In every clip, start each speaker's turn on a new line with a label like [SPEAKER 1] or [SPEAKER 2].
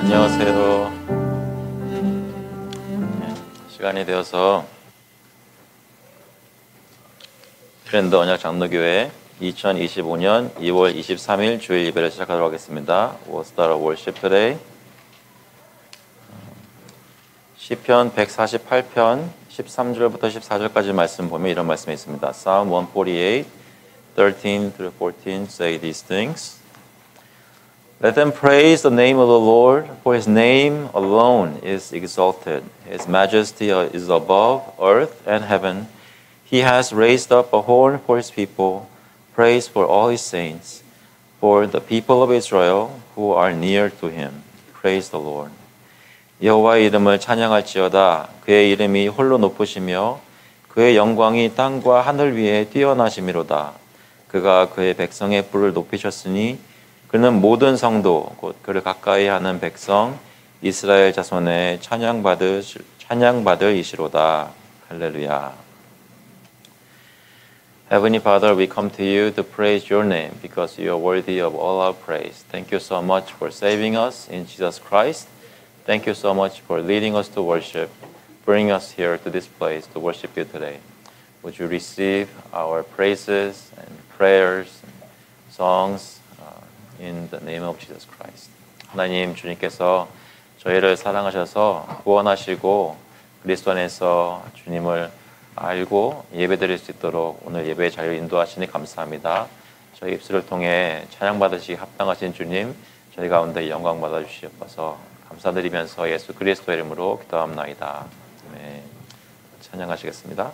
[SPEAKER 1] 안녕하세요. 시간이 되어서 트렌드 언약 장로교회 2025년 2월 23일 주일 예배를 시작하도록 하겠습니다. We'll start our worship today. 시편 148편 13절부터 14절까지 말씀 보면 이런 말씀이 있습니다. Psalm 148, 13 through 14 say these things. Let them praise the name of the Lord, for His name alone is exalted. His majesty is above earth and heaven. He has raised up a horn for His people, praise for all His saints, for the people of Israel who are near to Him. Praise the Lord. 여호와의 이름을 찬양할지어다. 그의 이름이 홀로 높으시며 그의 영광이 땅과 하늘 위에 뛰어나심이로다. 그가 그의 백성의 뿔을 높이셨으니 그는 모든 성도 곧 그를 가까이 하는 백성 이스라엘 자손의 찬양받을 이시로다. 할렐루야. Heavenly Father, we come to you to praise your name because you are worthy of all our praise. Thank you so much for saving us in Jesus Christ. Thank you so much for leading us to worship, bringing us here to this place to worship you today. Would you receive our praises and prayers and songs in the name of Jesus Christ. 하나님 주님께서 저희를 사랑하셔서 구원하시고 그리스도 안에서 주님을 알고 예배드릴 수 있도록 오늘 예배의 자리를 인도하시니 감사합니다. 저희 입술을 통해 찬양받으시기 합당하신 주님, 저희 가운데 영광 받아주시옵소서. 감사드리면서 예수 그리스도의 이름으로 기도합나이다. 네, 찬양하시겠습니다.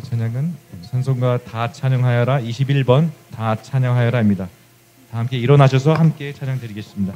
[SPEAKER 2] 찬양은 찬송가 다 찬양하여라 21번 다 찬양하여라입니다. 다 함께 일어나셔서 함께 찬양 드리겠습니다.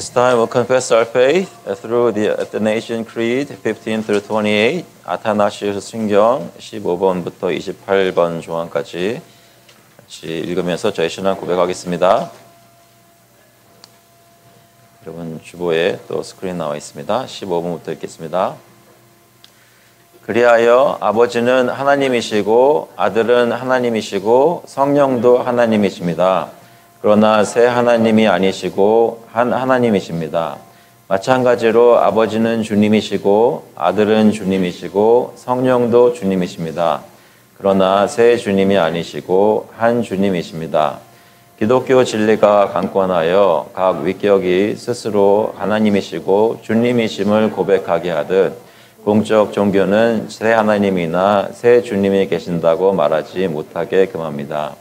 [SPEAKER 1] This time we'll confess our faith through the Athanasian Creed 15 through 28, 아타나시우스 신경 15번부터 28번 조항까지 같이 읽으면서 저희 신앙 고백하겠습니다. 여러분 주보에 또 스크린 나와 있습니다. 15번부터 읽겠습니다. 그리하여 아버지는 하나님이시고 아들은 하나님이시고 성령도 하나님이십니다. 그러나 새 하나님이 아니시고 한 하나님이십니다. 마찬가지로 아버지는 주님이시고 아들은 주님이시고 성령도 주님이십니다. 그러나 새 주님이 아니시고 한 주님이십니다. 기독교 진리가 강권하여 각 위격이 스스로 하나님이시고 주님이심을 고백하게 하듯 공적 종교는 새 하나님이나 새 주님이 계신다고 말하지 못하게 금합니다.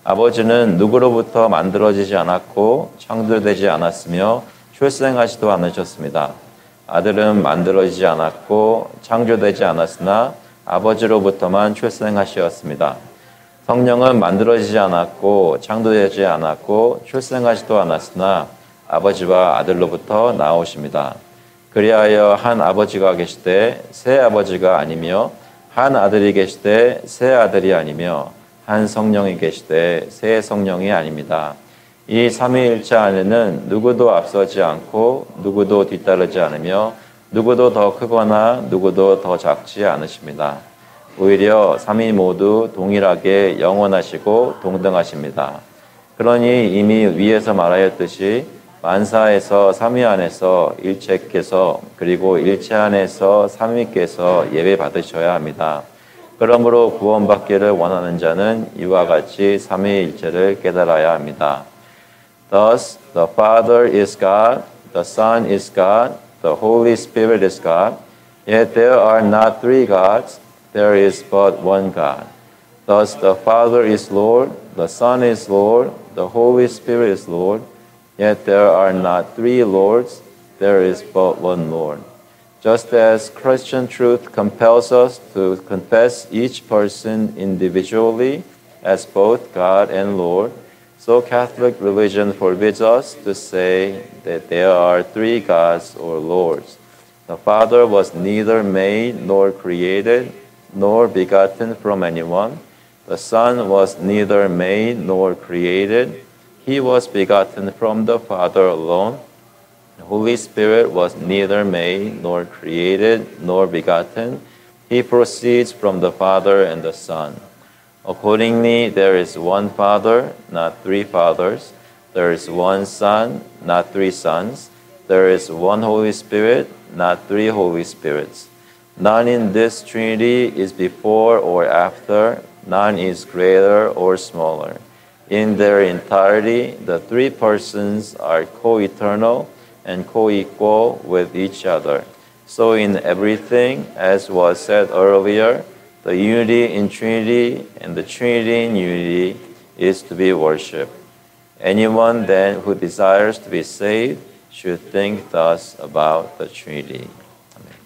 [SPEAKER 1] 아버지는 누구로부터 만들어지지 않았고 창조되지 않았으며 출생하지도 않으셨습니다. 아들은 만들어지지 않았고 창조되지 않았으나 아버지로부터만 출생하셨습니다. 성령은 만들어지지 않았고 창조되지 않았고 출생하지도 않았으나 아버지와 아들로부터 나오십니다. 그리하여 한 아버지가 계시되 새 아버지가 아니며 한 아들이 계시되 새 아들이 아니며 한 성령이 계시되 새 성령이 아닙니다. 이 삼위일체 안에는 누구도 앞서지 않고 누구도 뒤따르지 않으며 누구도 더 크거나 누구도 더 작지 않으십니다. 오히려 삼위 모두 동일하게 영원하시고 동등하십니다. 그러니 이미 위에서 말하였듯이 만사에서 삼위 안에서 일체께서 그리고 일체 안에서 삼위께서 예배 받으셔야 합니다. 그러므로 구원받기를 원하는 자는 이와 같이 삼위일체를 깨달아야 합니다. Thus, the Father is God, the Son is God, the Holy Spirit is God. Yet there are not three gods, there is but one God. Thus, the Father is Lord, the Son is Lord, the Holy Spirit is Lord. Yet there are not three Lords, there is but one Lord. Just as Christian truth compels us to confess each person individually as both God and Lord, so Catholic religion forbids us to say that there are three gods or lords. The Father was neither made nor created, nor begotten from anyone. The Son was neither made nor created. He was begotten from the Father alone. The Holy Spirit was neither made, nor created, nor begotten. He proceeds from the Father and the Son. Accordingly, there is one Father, not three fathers. There is one Son, not three sons. There is one Holy Spirit, not three Holy Spirits. None in this Trinity is before or after. None is greater or smaller. In their entirety, the three persons are co-eternal and co-equal with each other. So in everything, as was said earlier, the unity in Trinity and the Trinity in unity is to be worshipped. Anyone then who desires to be saved should think thus about the Trinity. Amen.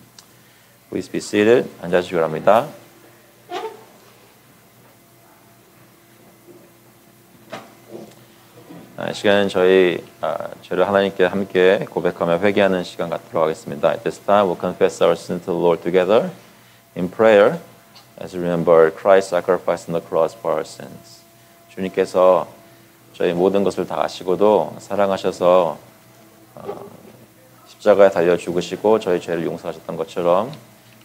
[SPEAKER 1] Please be seated. 앉아주시기 바랍니다. 시간은 저희 죄를 하나님께 함께 고백하며 회개하는 시간 갖도록 하겠습니다. At this time, we'll confess our sins to the Lord together in prayer as we remember Christ's sacrifice on the cross for our sins. 주님께서 저희 모든 것을 다 아시고도 사랑하셔서 십자가에 달려 죽으시고 저희 죄를 용서하셨던 것처럼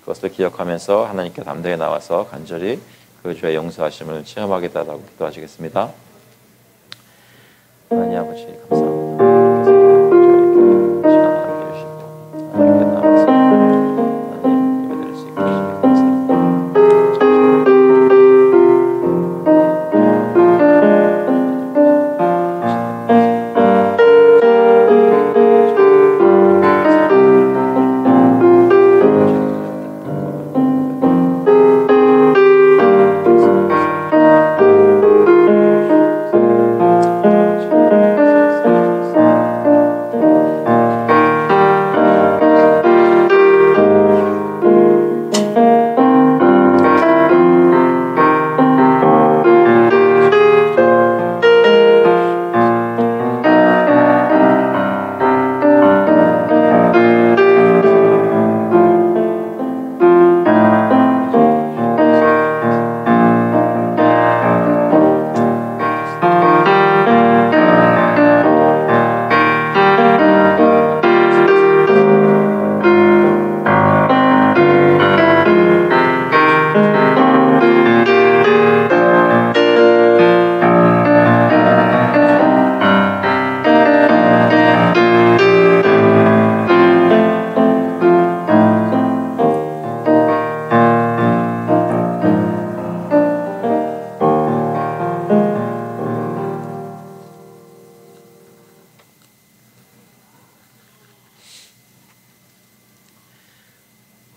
[SPEAKER 1] 그것을 기억하면서 하나님께 담대히 나와서 간절히 그 죄의 용서하심을 체험하게 달라고 기도하시겠습니다. 하나님 아버지 감사합니다. 저희에게 시간 함께 해주시고 하나님께 나와서 하나님 예배드릴 수 있게 해주시니 감사합니다.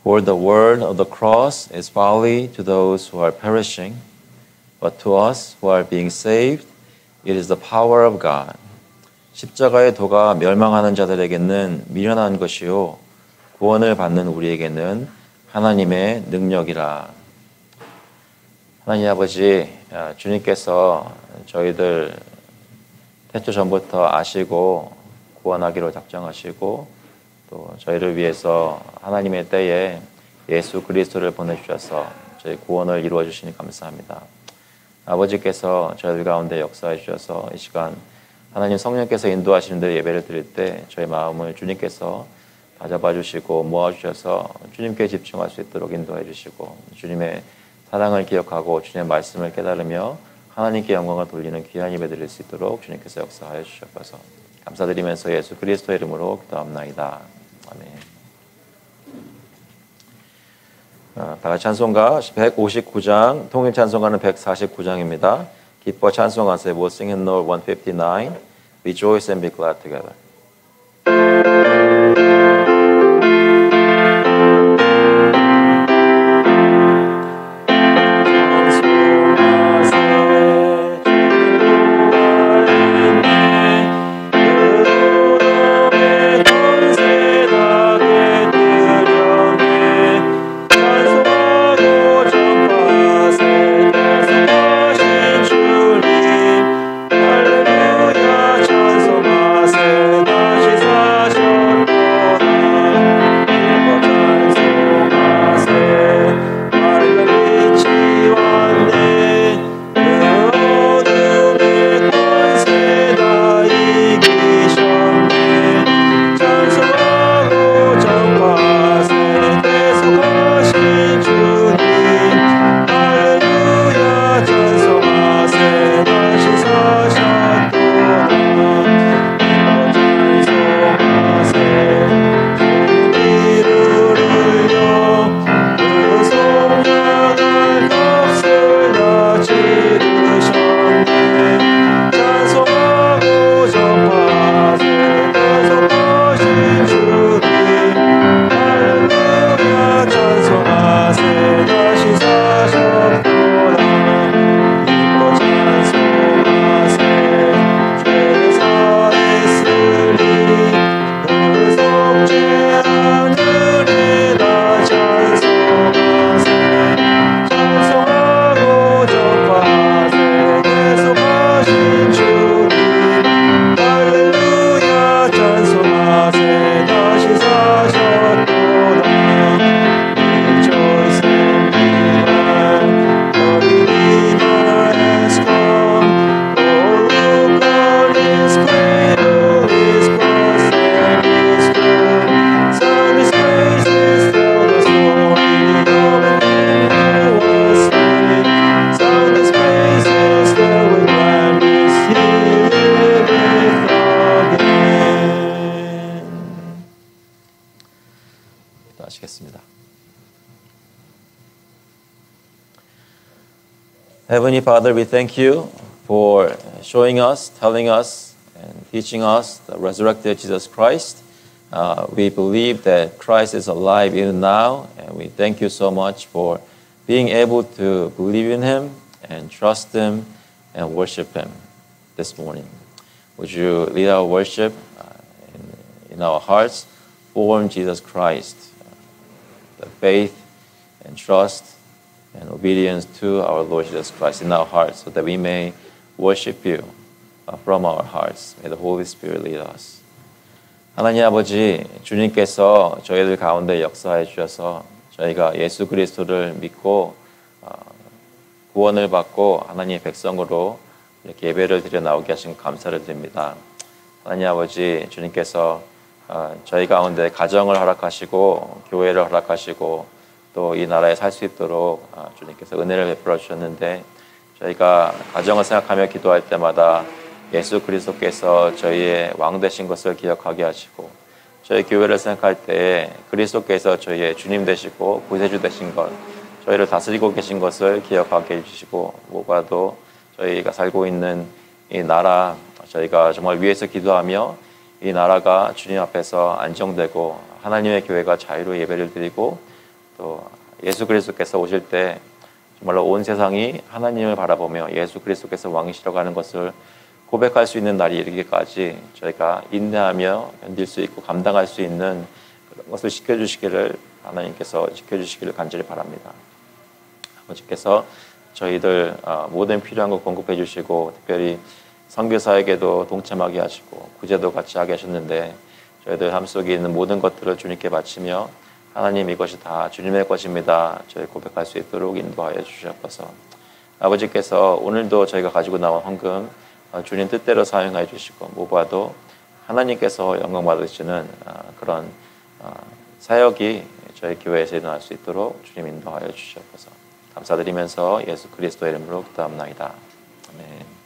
[SPEAKER 1] For the word of the cross is folly to those who are perishing, but to us who are being saved, it is the power of God. 십자가의 도가 멸망하는 자들에게는 미련한 것이요 구원을 받는 우리에게는 하나님의 능력이라. 하나님 아버지, 주님께서 저희들 태초 전부터 아시고 구원하기로 작정하시고 또 저희를 위해서 하나님의 때에 예수 그리스도를 보내주셔서 저희 구원을 이루어 주시니 감사합니다. 아버지께서 저희들 가운데 역사해 주셔서 이 시간 하나님 성령께서 인도하시는 대로 예배를 드릴 때 저희 마음을 주님께서 다잡아 주시고 모아주셔서 주님께 집중할 수 있도록 인도해 주시고 주님의 사랑을 기억하고 주님의 말씀을 깨달으며 하나님께 영광을 돌리는 귀한 예배 드릴 수 있도록 주님께서 역사하여 주셔서 감사드리면서 예수 그리스도의 이름으로 기도합나이다. 아멘. 다 같이 찬송가 159장, 통일 찬송가는 149장입니다. 기뻐 찬송하세요. We'll sing in note 159. Rejoice and be glad together.
[SPEAKER 3] 찬송하세
[SPEAKER 1] 기도하시겠습니다. Heavenly Father, we thank you for showing us, telling us, and teaching us the resurrected Jesus Christ. We believe that Christ is alive even now, and we thank you so much for being able to believe in Him and trust Him and worship Him this morning. Would you lead our worship in our hearts for Jesus Christ, the faith and trust and obedience to our Lord Jesus Christ in our hearts, so that we may worship you from our hearts. May the Holy Spirit lead us. 하나님 아버지, 주님께서 저희들 가운데 역사해 주셔서 저희가 예수 그리스도를 믿고 구원을 받고 하나님의 백성으로 이렇게 예배를 드려 나오게 하신 감사를 드립니다. 하나님 아버지, 주님께서 저희 가운데 가정을 허락하시고 교회를 허락하시고 또 이 나라에 살 수 있도록 주님께서 은혜를 베풀어 주셨는데, 저희가 가정을 생각하며 기도할 때마다 예수 그리스도께서 저희의 왕 되신 것을 기억하게 하시고, 저희 교회를 생각할 때에 그리스도께서 저희의 주님 되시고 구세주 되신 것, 저희를 다스리고 계신 것을 기억하게 해주시고, 무엇보다도 저희가 살고 있는 이 나라, 저희가 정말 위에서 기도하며 이 나라가 주님 앞에서 안정되고 하나님의 교회가 자유로 예배를 드리고 또 예수 그리스도께서 오실 때 정말로 온 세상이 하나님을 바라보며 예수 그리스도께서 왕이시라고 하는 것을 고백할 수 있는 날이 이르기까지 저희가 인내하며 견딜 수 있고 감당할 수 있는 그런 것을 지켜주시기를, 하나님께서 지켜주시기를 간절히 바랍니다. 아버지께서 저희들 모든 필요한 것 공급해 주시고, 특별히 선교사에게도 동참하게 하시고 구제도 같이 하게 하셨는데, 저희들 삶 속에 있는 모든 것들을 주님께 바치며 하나님, 이것이 다 주님의 것입니다, 저희 고백할 수 있도록 인도하여 주시옵소서. 아버지께서 오늘도 저희가 가지고 나온 헌금 주님 뜻대로 사용해 주시고, 무엇보다도 하나님께서 영광 받으시는 그런 사역이 저희 교회에서 일어날 수 있도록 주님 인도하여 주시옵소서. 감사드리면서 예수 그리스도의 이름으로 기도합나이다. 아멘.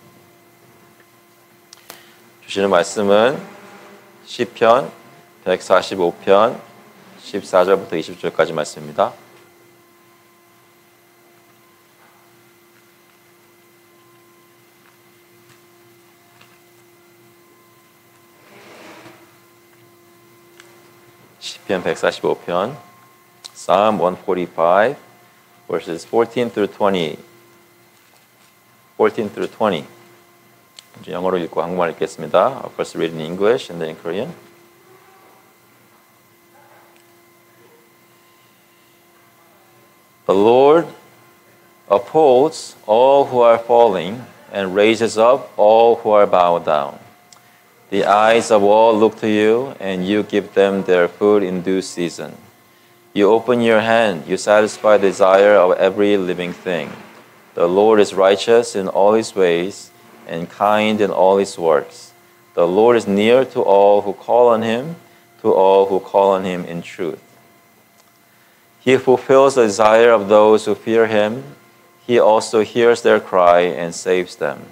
[SPEAKER 1] 주시는 말씀은 시편 145편 14절부터 20절까지 말씀입니다. 시편 145편 Psalm 145 verses 14 through 20. 14 through 20. 이제 영어로 읽고 한국말 읽겠습니다. I'll first read in English and then in Korean. The Lord upholds all who are falling and raises up all who are bowed down. The eyes of all look to you, and you give them their food in due season. You open your hand, you satisfy the desire of every living thing. The Lord is righteous in all his ways and kind in all his works. The Lord is near to all who call on him, to all who call on him in truth. He fulfills the desire of those who fear him. He also hears their cry and saves them.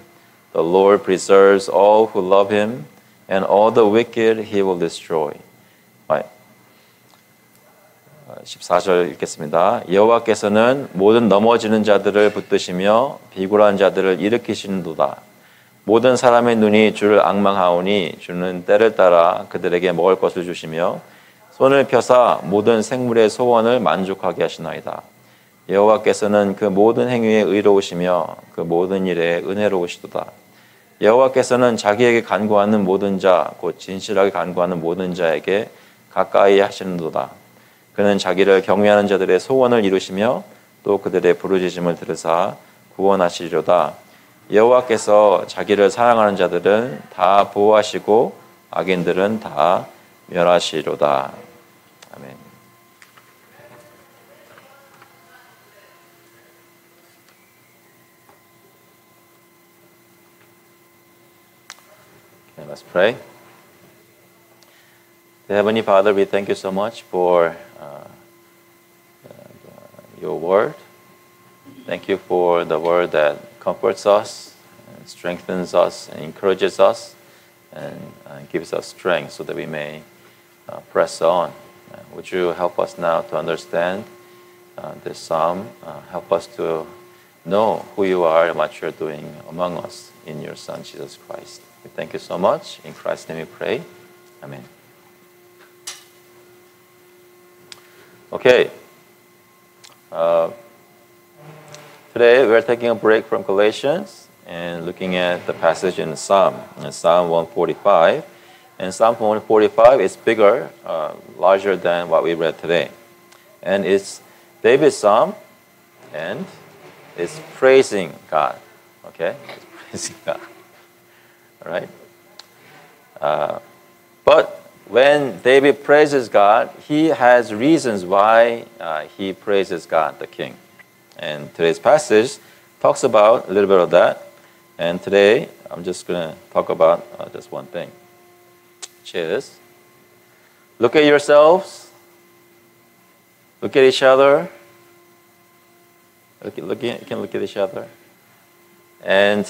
[SPEAKER 1] The Lord preserves all who love him, and all the wicked he will destroy. 14절 읽겠습니다. 여호와께서는 모든 넘어지는 자들을 붙드시며 비굴한 자들을 일으키시는도다. 모든 사람의 눈이 주를 앙망하오니 주는 때를 따라 그들에게 먹을 것을 주시며 손을 펴사 모든 생물의 소원을 만족하게 하시나이다. 여호와께서는 그 모든 행위에 의로우시며 그 모든 일에 은혜로우시도다. 여호와께서는 자기에게 간구하는 모든 자, 곧 진실하게 간구하는 모든 자에게 가까이 하시는도다. 그는 자기를 경외하는 자들의 소원을 이루시며 또 그들의 부르짖음을 들으사 구원하시리로다. 여호와께서 자기를 사랑하는 자들은 다 보호하시고 악인들은 다 멸하시리로다. 아멘. Okay, let's pray. Heavenly Father, we thank you so much for your word. Thank you for the word that comforts us, and strengthens us, and encourages us, and gives us strength so that we may press on Would you help us now to understand this psalm? Help us to know who you are and what you're doing among us in your Son, Jesus Christ. We thank you so much. In Christ's name we pray. Amen. Okay. Today we're taking a break from Galatians and looking at the passage in Psalm 145. And Psalm 145 is bigger, larger than what we read today. And it's David's psalm, and it's praising God. Okay? It's praising God. All right? But when David praises God, he has reasons why he praises God, the King. And today's passage talks about a little bit of that. And today, I'm just going to talk about just one thing, which is, look at yourselves, look at each other, you can look at each other. And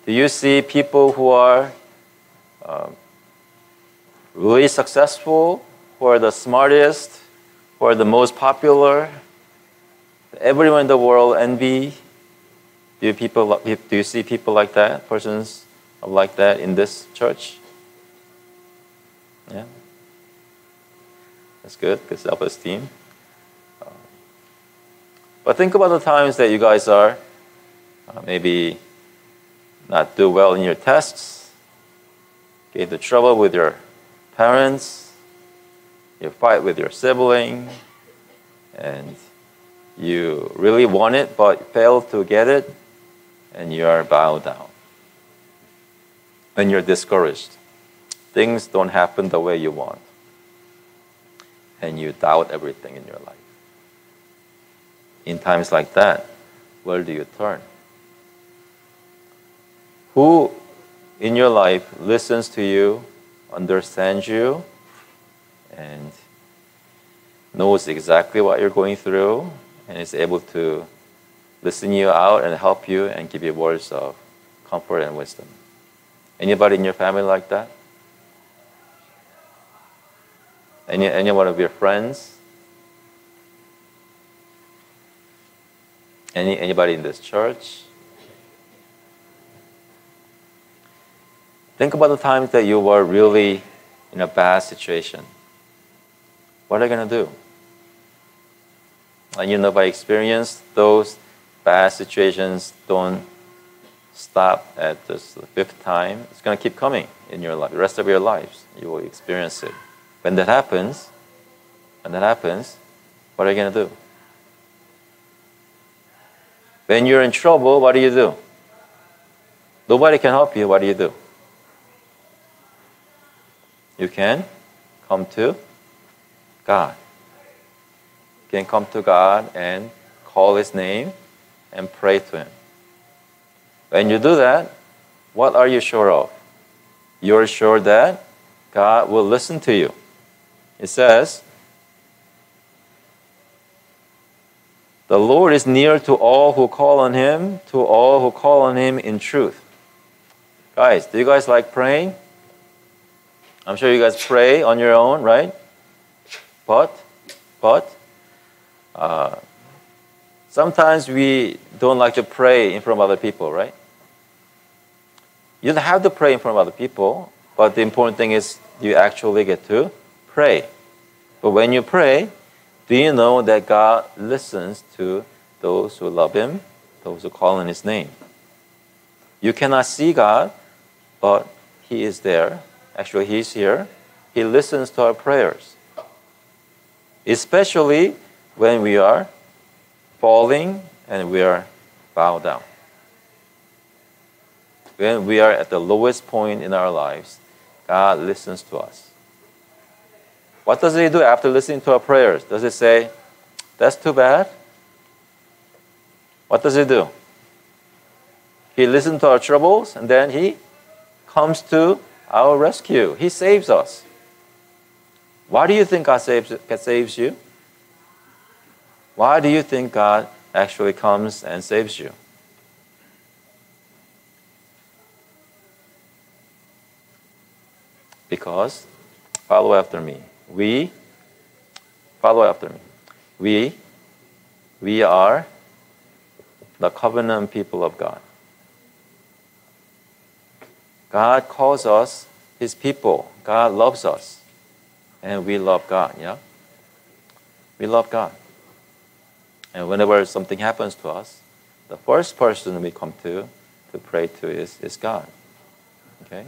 [SPEAKER 1] do you see people who are really successful, who are the smartest, who are the most popular? Everyone in the world envy. Do you see people like that, persons like that in this church? Yeah, that's good. Good self-esteem. But think about the times that you guys are maybe not do well in your tests, get into trouble with your parents, you fight with your sibling, and you really want it but fail to get it, and you are bowed down. When you're discouraged, things don't happen the way you want, and you doubt everything in your life. In times like that, where do you turn? Who in your life listens to you, understands you, and knows exactly what you're going through, and is able to listen you out and help you and give you words of comfort and wisdom? Anybody in your family like that? Any one of your friends? Anybody in this church? Think about the times that you were really in a bad situation. What are you going to do? And you know by experience, those bad situations don't stop at this the fifth time. It's going to keep coming in your life. The rest of your lives, you will experience it. When that happens, what are you going to do? When you're in trouble, what do? Nobody can help you. What do? You can come to God. You can come to God and call His name and pray to Him. When you do that, what are you sure of? You're sure that God will listen to you. It says, the Lord is near to all who call on Him, to all who call on Him in truth. Guys, do you guys like praying? I'm sure you guys pray on your own, right? But sometimes we don't like to pray in front of other people, right? You don't have to pray in front of other people, but the important thing is you actually get to pray. But when you pray, do you know that God listens to those who love Him, those who call on His name? You cannot see God, but He is there. Actually, He's here. He listens to our prayers. Especially when we are falling and we are bowed down. When we are at the lowest point in our lives, God listens to us. What does He do after listening to our prayers? Does He say, that's too bad? What does He do? He listens to our troubles and then He comes to our rescue. He saves us. Why do you think God saves you? Why do you think God actually comes and saves you? Because, follow after me, we Follow after me. We are the covenant people of God. God calls us His people. God loves us. And we love God, yeah? We love God. And whenever something happens to us, the first person we come to pray to is God. Okay?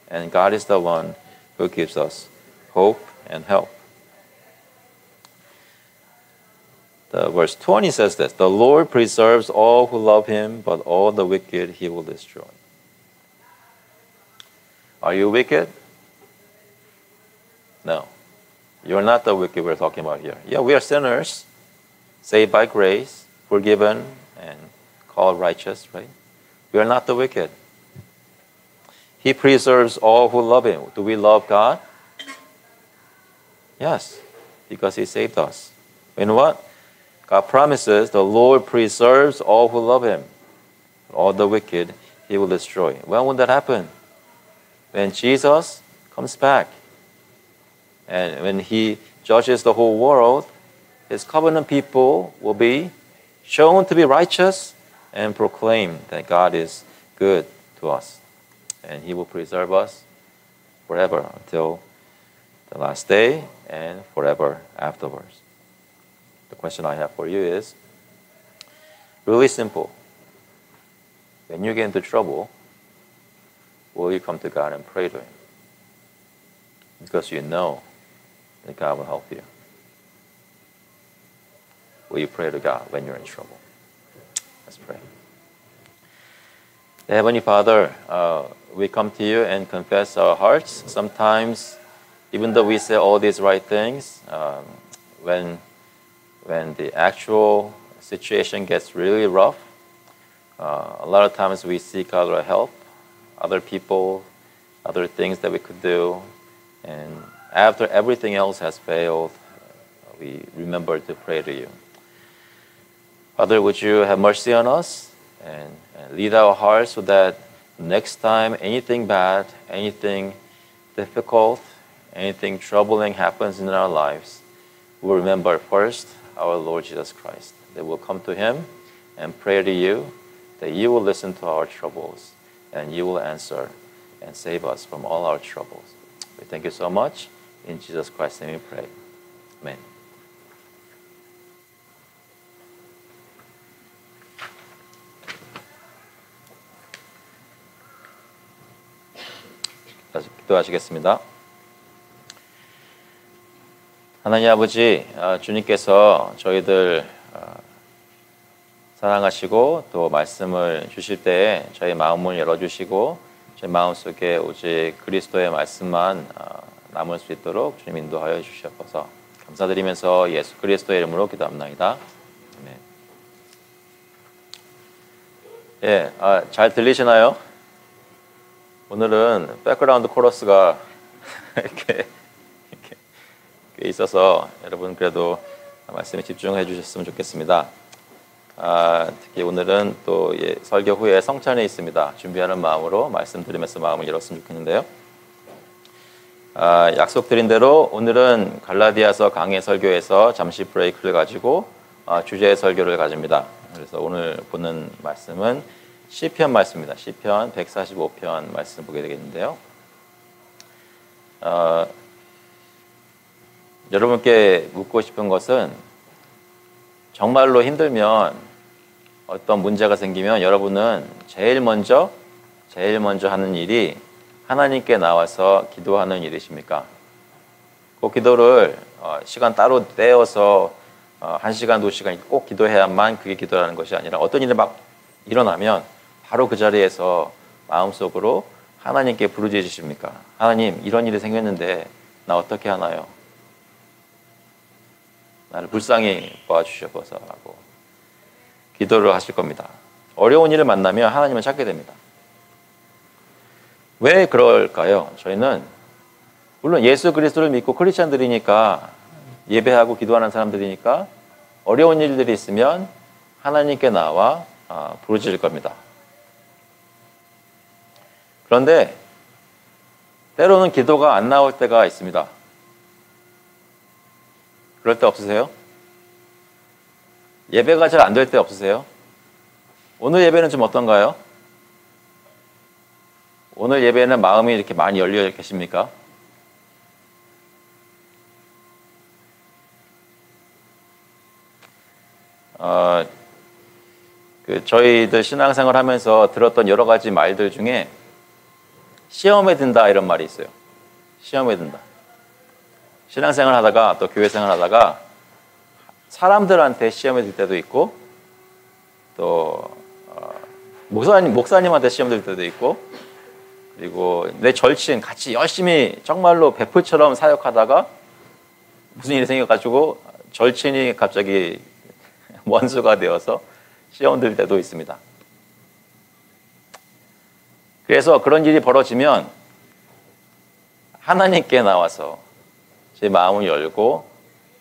[SPEAKER 1] And God is the one who gives us hope and help. The verse 20 says this, the Lord preserves all who love Him, but all the wicked He will destroy. Are you wicked? No. You're not the wicked we're talking about here. Yeah, we are sinners, saved by grace, forgiven, and called righteous, right? We are not the wicked. He preserves all who love Him. Do we love God? Yes, because He saved us. You know what? God promises the Lord preserves all who love Him. All the wicked He will destroy. When will that happen? When Jesus comes back. And when He judges the whole world, His covenant people will be shown to be righteous and proclaim that God is good to us. And He will preserve us forever until the last day and forever afterwards. The question I have for you is really simple. When you get into trouble, will you come to God and pray to Him? Because you know that God will help you. Will you pray to God when you're in trouble? Let's pray. Heavenly Father, we come to you and confess our hearts. Sometimes, even though we say all these right things, when the actual situation gets really rough, a lot of times we seek other help, other people, other things that we could do. And after everything else has failed, we remember to pray to you. Father, would you have mercy on us and lead our hearts so that next time anything bad, anything difficult, anything troubling happens in our lives, we'll remember first our Lord Jesus Christ. That we'll come to Him and pray to you, that you will listen to our troubles and you will answer and save us from all our troubles. We thank you so much. In Jesus Christ's name we pray. Amen. 기도하시겠습니다. 하나님 아버지, 주님께서 저희들 사랑하시고 또 말씀을 주실 때에 저희 마음을 열어주시고 저희 마음속에 오직 그리스도의 말씀만 남을 수 있도록 주님 인도하여 주시옵소서. 감사드리면서 예수 그리스도의 이름으로 기도합나이다. 아멘. 예, 잘 들리시나요? 오늘은 백그라운드 코러스가 이렇게 있어서 여러분 그래도 말씀에 집중해 주셨으면 좋겠습니다. 특히 오늘은 또 설교 후에 성찬이 있습니다. 준비하는 마음으로 말씀드리면서 마음을 열었으면 좋겠는데요. 약속드린 대로 오늘은 갈라디아서 강해 설교에서 잠시 브레이크를 가지고 주제 설교를 가집니다. 그래서 오늘 보는 말씀은 시편 말씀입니다. 시편 145편 말씀 보게 되겠는데요. 여러분께 묻고 싶은 것은 정말로 힘들면 어떤 문제가 생기면 여러분은 제일 먼저 하는 일이 하나님께 나와서 기도하는 일이십니까? 그 기도를 시간 따로 떼어서 1시간, 2시간 꼭 기도해야만 그게 기도라는 것이 아니라 어떤 일이 막 일어나면 바로 그 자리에서 마음속으로 하나님께 부르짖으십니까? 하나님, 이런 일이 생겼는데 나 어떻게 하나요? 나를 불쌍히 봐주셔서 하고 기도를 하실 겁니다. 어려운 일을 만나면 하나님을 찾게 됩니다. 왜 그럴까요? 저희는 물론 예수 그리스도를 믿고 크리스찬들이니까 예배하고 기도하는 사람들이니까 어려운 일들이 있으면 하나님께 나와 부르짖을 겁니다. 그런데 때로는 기도가 안 나올 때가 있습니다. 그럴 때 없으세요? 예배가 잘 안 될 때 없으세요? 오늘 예배는 좀 어떤가요? 오늘 예배는 마음이 이렇게 많이 열려 계십니까? 저희들 신앙생활 하면서 들었던 여러 가지 말들 중에 시험에 든다 이런 말이 있어요. 시험에 든다. 신앙생활 하다가 또 교회생활 하다가 사람들한테 시험에 들 때도 있고 또 목사님한테 시험 들 때도 있고 그리고 내 절친 같이 열심히 정말로 베풀처럼 사역하다가 무슨 일이 생겨가지고 절친이 갑자기 원수가 되어서 시험 들 때도 있습니다. 그래서 그런 일이 벌어지면 하나님께 나와서 제 마음을 열고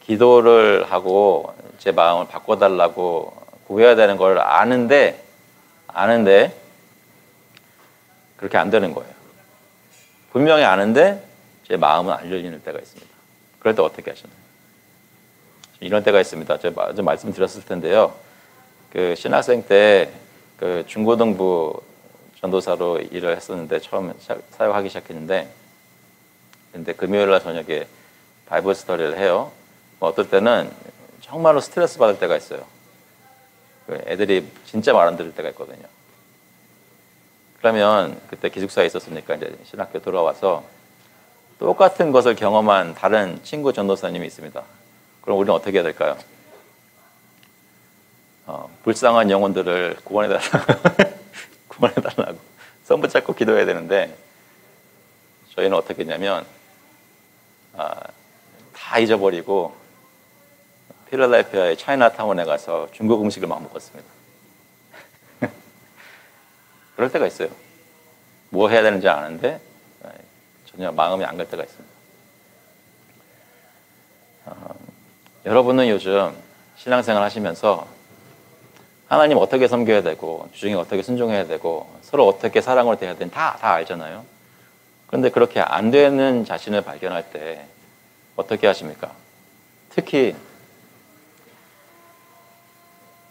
[SPEAKER 1] 기도를 하고 제 마음을 바꿔달라고 구해야 되는 걸 아는데 그렇게 안 되는 거예요. 분명히 아는데 제 마음은 안 열리는 때가 있습니다. 그럴 때 어떻게 하시나요? 이런 때가 있습니다. 제가 말씀드렸을 텐데요. 그 신학생 때 그 중고등부 전도사로 일을 했었는데 처음 사역하기 시작했는데 근데 금요일 날 저녁에 바이블 스터디를 해요. 어떨 때는 정말로 스트레스 받을 때가 있어요. 애들이 진짜 말 안 들을 때가 있거든요. 그러면 그때 기숙사에 있었으니까 이제 신학교 돌아와서 똑같은 것을 경험한 다른 친구 전도사님이 있습니다. 그럼 우리는 어떻게 해야 될까요? 불쌍한 영혼들을 구원해달라고 손 붙잡고 기도해야 되는데 저희는 어떻게 했냐면 다 잊어버리고 필라델피아의 차이나타운에 가서 중국 음식을 막 먹었습니다. 그럴 때가 있어요. 뭐 해야 되는지 아는데 전혀 마음이 안 갈 때가 있습니다. 여러분은 요즘 신앙생활 하시면서 하나님 어떻게 섬겨야 되고 주중에 어떻게 순종해야 되고 서로 어떻게 사랑으로 대해야 되는지 다 알잖아요. 그런데 그렇게 안 되는 자신을 발견할 때 어떻게 하십니까? 특히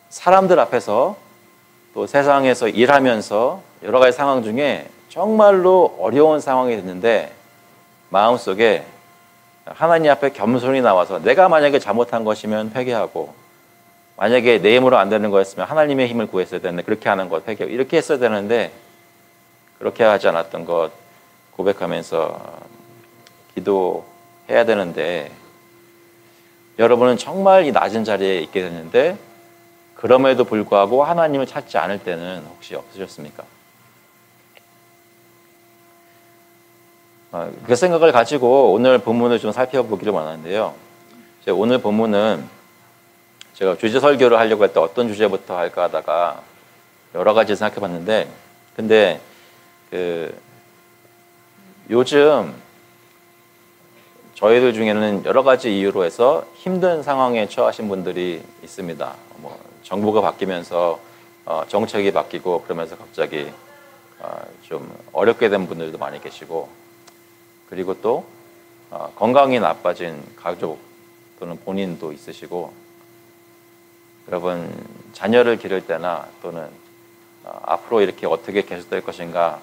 [SPEAKER 1] 사람들 앞에서 또 세상에서 일하면서 여러 가지 상황 중에 정말로 어려운 상황이 됐는데 마음속에 하나님 앞에 겸손히 나와서 내가 만약에 잘못한 것이면 회개하고 만약에 내 힘으로 안 되는 거였으면 하나님의 힘을 구했어야 되는데 그렇게 하는 것 회개 이렇게 했어야 되는데 그렇게 하지 않았던 것 고백하면서 기도해야 되는데 여러분은 정말 이 낮은 자리에 있게 됐는데 그럼에도 불구하고 하나님을 찾지 않을 때는 혹시 없으셨습니까? 그 생각을 가지고 오늘 본문을 좀 살펴보기를 원하는데요. 오늘 본문은 제가 주제 설교를 하려고 할 때 어떤 주제부터 할까 하다가 여러 가지 생각해 봤는데 근데 요즘 저희들 중에는 여러 가지 이유로 해서 힘든 상황에 처하신 분들이 있습니다. 정부가 바뀌면서 정책이 바뀌고 그러면서 갑자기 좀 어렵게 된 분들도 많이 계시고 그리고 또 건강이 나빠진 가족 또는 본인도 있으시고 여러분 자녀를 기를 때나 또는 앞으로 이렇게 어떻게 계속될 것인가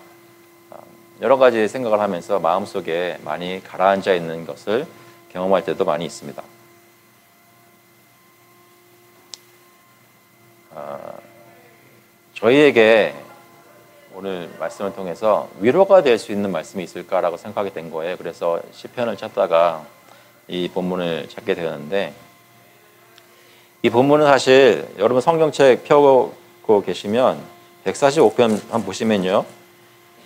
[SPEAKER 1] 여러 가지 생각을 하면서 마음속에 많이 가라앉아 있는 것을 경험할 때도 많이 있습니다. 저희에게 오늘 말씀을 통해서 위로가 될 수 있는 말씀이 있을까라고 생각하게 된 거예요. 그래서 시편을 찾다가 이 본문을 찾게 되었는데 이 본문은 사실 여러분 성경책 펴고 계시면 145편 한번 보시면요.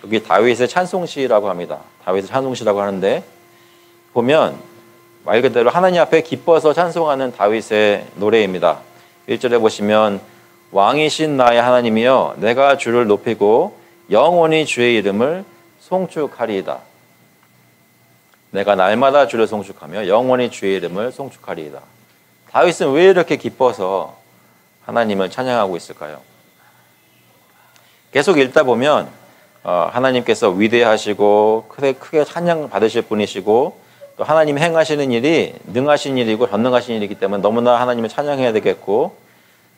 [SPEAKER 1] 여기 다윗의 찬송시라고 합니다. 다윗의 찬송시라고 하는데 보면 말 그대로 하나님 앞에 기뻐서 찬송하는 다윗의 노래입니다. 1절에 보시면 왕이신 나의 하나님이여 내가 주를 높이고 영원히 주의 이름을 송축하리이다. 내가 날마다 주를 송축하며 영원히 주의 이름을 송축하리이다. 다윗은 왜 이렇게 기뻐서 하나님을 찬양하고 있을까요? 계속 읽다 보면 하나님께서 위대하시고 크게 찬양 받으실 분이시고 또 하나님이 행하시는 일이 능하신 일이고 전능하신 일이기 때문에 너무나 하나님을 찬양해야 되겠고,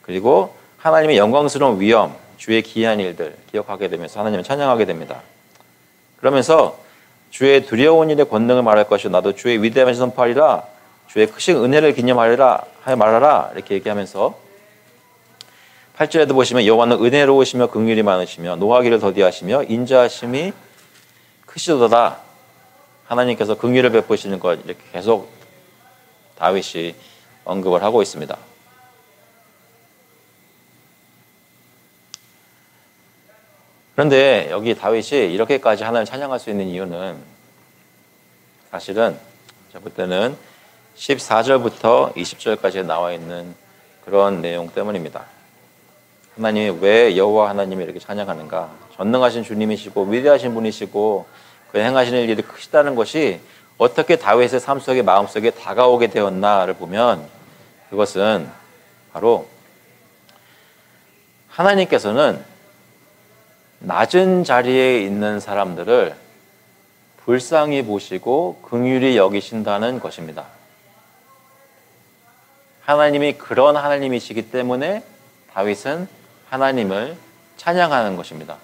[SPEAKER 1] 그리고 하나님의 영광스러운 위엄, 주의 기이한 일들 기억하게 되면서 하나님을 찬양하게 됩니다. 그러면서 주의 두려운 일의 권능을 말할 것이요 나도 주의 위대함을 선포하리라, 주의 크신 은혜를 기념하리라 하여 말하라, 이렇게 얘기하면서 8절에도 보시면 여호와는 은혜로우시며 긍휼이 많으시며 노하기를 더디하시며 인자하심이 크시도다. 하나님께서 긍휼을 베푸시는 것 이렇게 계속 다윗이 언급을 하고 있습니다. 그런데 여기 다윗이 이렇게까지 하나님을 찬양할 수 있는 이유는 사실은 제가 볼 때는 14절부터 20절까지 나와 있는 그런 내용 때문입니다. 하나님이 왜 여호와 하나님을 이렇게 찬양하는가? 전능하신 주님이시고 위대하신 분이시고 그 행하시는 일이 크시다는 것이 어떻게 다윗의 삶 속에 마음속에 다가오게 되었나를 보면 그것은 바로 하나님께서는 낮은 자리에 있는 사람들을 불쌍히 보시고 긍휼히 여기신다는 것입니다. 하나님이 그런 하나님이시기 때문에 다윗은 하나님을 찬양하는 것입니다.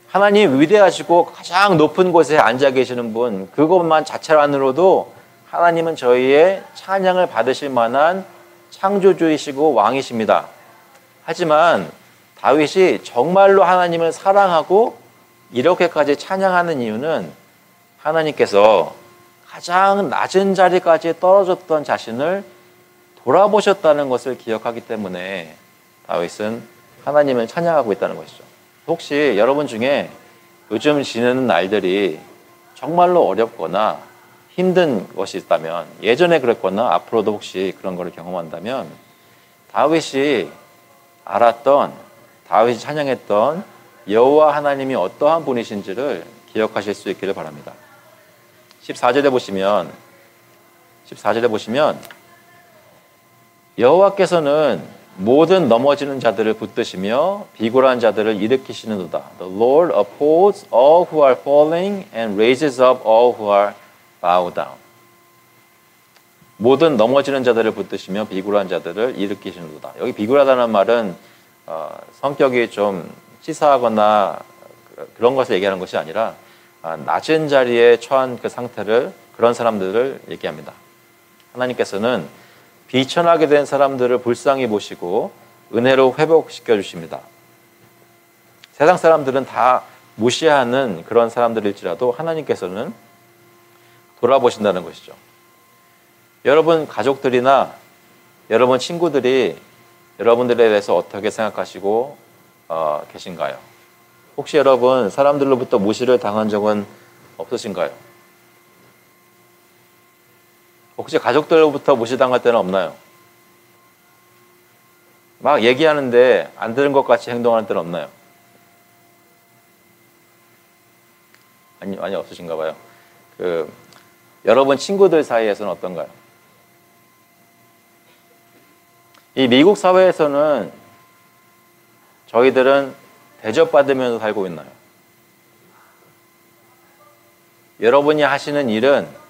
[SPEAKER 1] 하나님 위대하시고 가장 높은 곳에 앉아 계시는 분, 그것만 자체만으로도 하나님은 저희의 찬양을 받으실 만한 창조주이시고 왕이십니다. 하지만 다윗이 정말로 하나님을 사랑하고 이렇게까지 찬양하는 이유는 하나님께서 가장 낮은 자리까지 떨어졌던 자신을 돌아보셨다는 것을 기억하기 때문에 다윗은 하나님을 찬양하고 있다는 것이죠. 혹시 여러분 중에 요즘 지내는 날들이 정말로 어렵거나 힘든 것이 있다면, 예전에 그랬거나 앞으로도 혹시 그런 것을 경험한다면 다윗이 알았던, 다윗이 찬양했던 여호와 하나님이 어떠한 분이신지를 기억하실 수 있기를 바랍니다. 14절에 보시면 여호와께서는 모든 넘어지는 자들을 붙드시며 비굴한 자들을 일으키시는도다. The Lord upholds all who are falling and raises up all who are bowed down. 모든 넘어지는 자들을 붙드시며 비굴한 자들을 일으키시는도다. 여기 비굴하다는 말은 성격이 좀 치사하거나 그런 것을 얘기하는 것이 아니라 낮은 자리에 처한 그 상태를, 그런 사람들을 얘기합니다. 하나님께서는 비천하게 된 사람들을 불쌍히 보시고 은혜로 회복시켜 주십니다. 세상 사람들은 다 무시하는 그런 사람들일지라도 하나님께서는 돌아보신다는 것이죠. 여러분 가족들이나 여러분 친구들이 여러분들에 대해서 어떻게 생각하시고 계신가요? 혹시 여러분 사람들로부터 무시를 당한 적은 없으신가요? 혹시 가족들로부터 무시당할 때는 없나요? 막 얘기하는데 안 들은 것 같이 행동하는 때는 없나요? 아니 없으신가 봐요. 여러분 친구들 사이에서는 어떤가요? 이 미국 사회에서는 저희들은 대접받으면서 살고 있나요? 여러분이 하시는 일은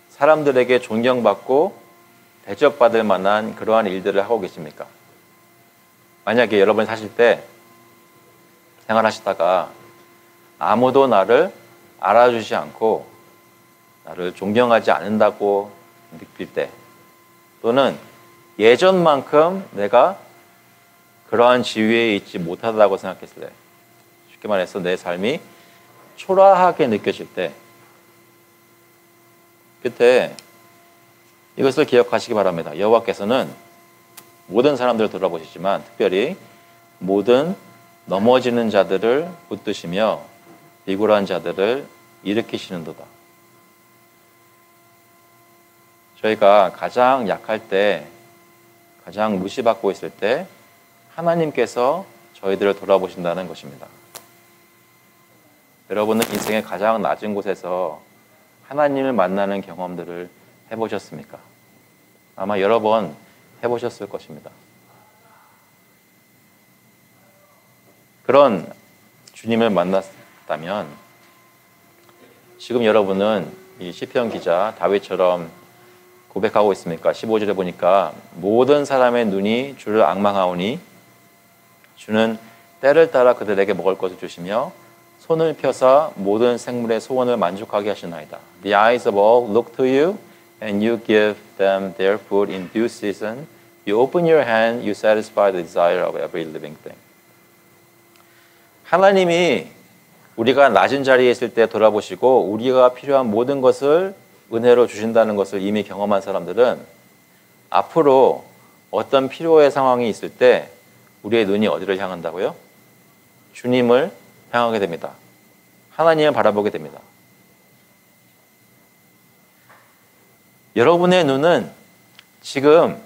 [SPEAKER 1] 사람들에게 존경받고 대접받을 만한 그러한 일들을 하고 계십니까? 만약에 여러분이 사실 때 생활하시다가 아무도 나를 알아주지 않고 나를 존경하지 않는다고 느낄 때, 또는 예전만큼 내가 그러한 지위에 있지 못하다고 생각했을 때, 쉽게 말해서 내 삶이 초라하게 느껴질 때, 그때 이것을 기억하시기 바랍니다. 여호와께서는 모든 사람들을 돌아보시지만 특별히 모든 넘어지는 자들을 붙드시며 비굴한 자들을 일으키시는도다. 저희가 가장 약할 때, 가장 무시받고 있을 때 하나님께서 저희들을 돌아보신다는 것입니다. 여러분은 인생의 가장 낮은 곳에서 하나님을 만나는 경험들을 해보셨습니까? 아마 여러 번 해보셨을 것입니다. 그런 주님을 만났다면 지금 여러분은 이 시편 기자 다윗처럼 고백하고 있습니까? 15절에 보니까 모든 사람의 눈이 주를 앙망하오니 주는 때를 따라 그들에게 먹을 것을 주시며 손을 펴사 모든 생물의 소원을 만족하게 하시나이다. The eyes of all look to you and you give them their food in due season. You open your hand, you satisfy the desire of every living thing. 하나님이 우리가 낮은 자리에 있을 때 돌아보시고 우리가 필요한 모든 것을 은혜로 주신다는 것을 이미 경험한 사람들은 앞으로 어떤 필요의 상황이 있을 때 우리의 눈이 어디를 향한다고요? 주님을 향하게 됩니다. 하나님을 바라보게 됩니다. 여러분의 눈은 지금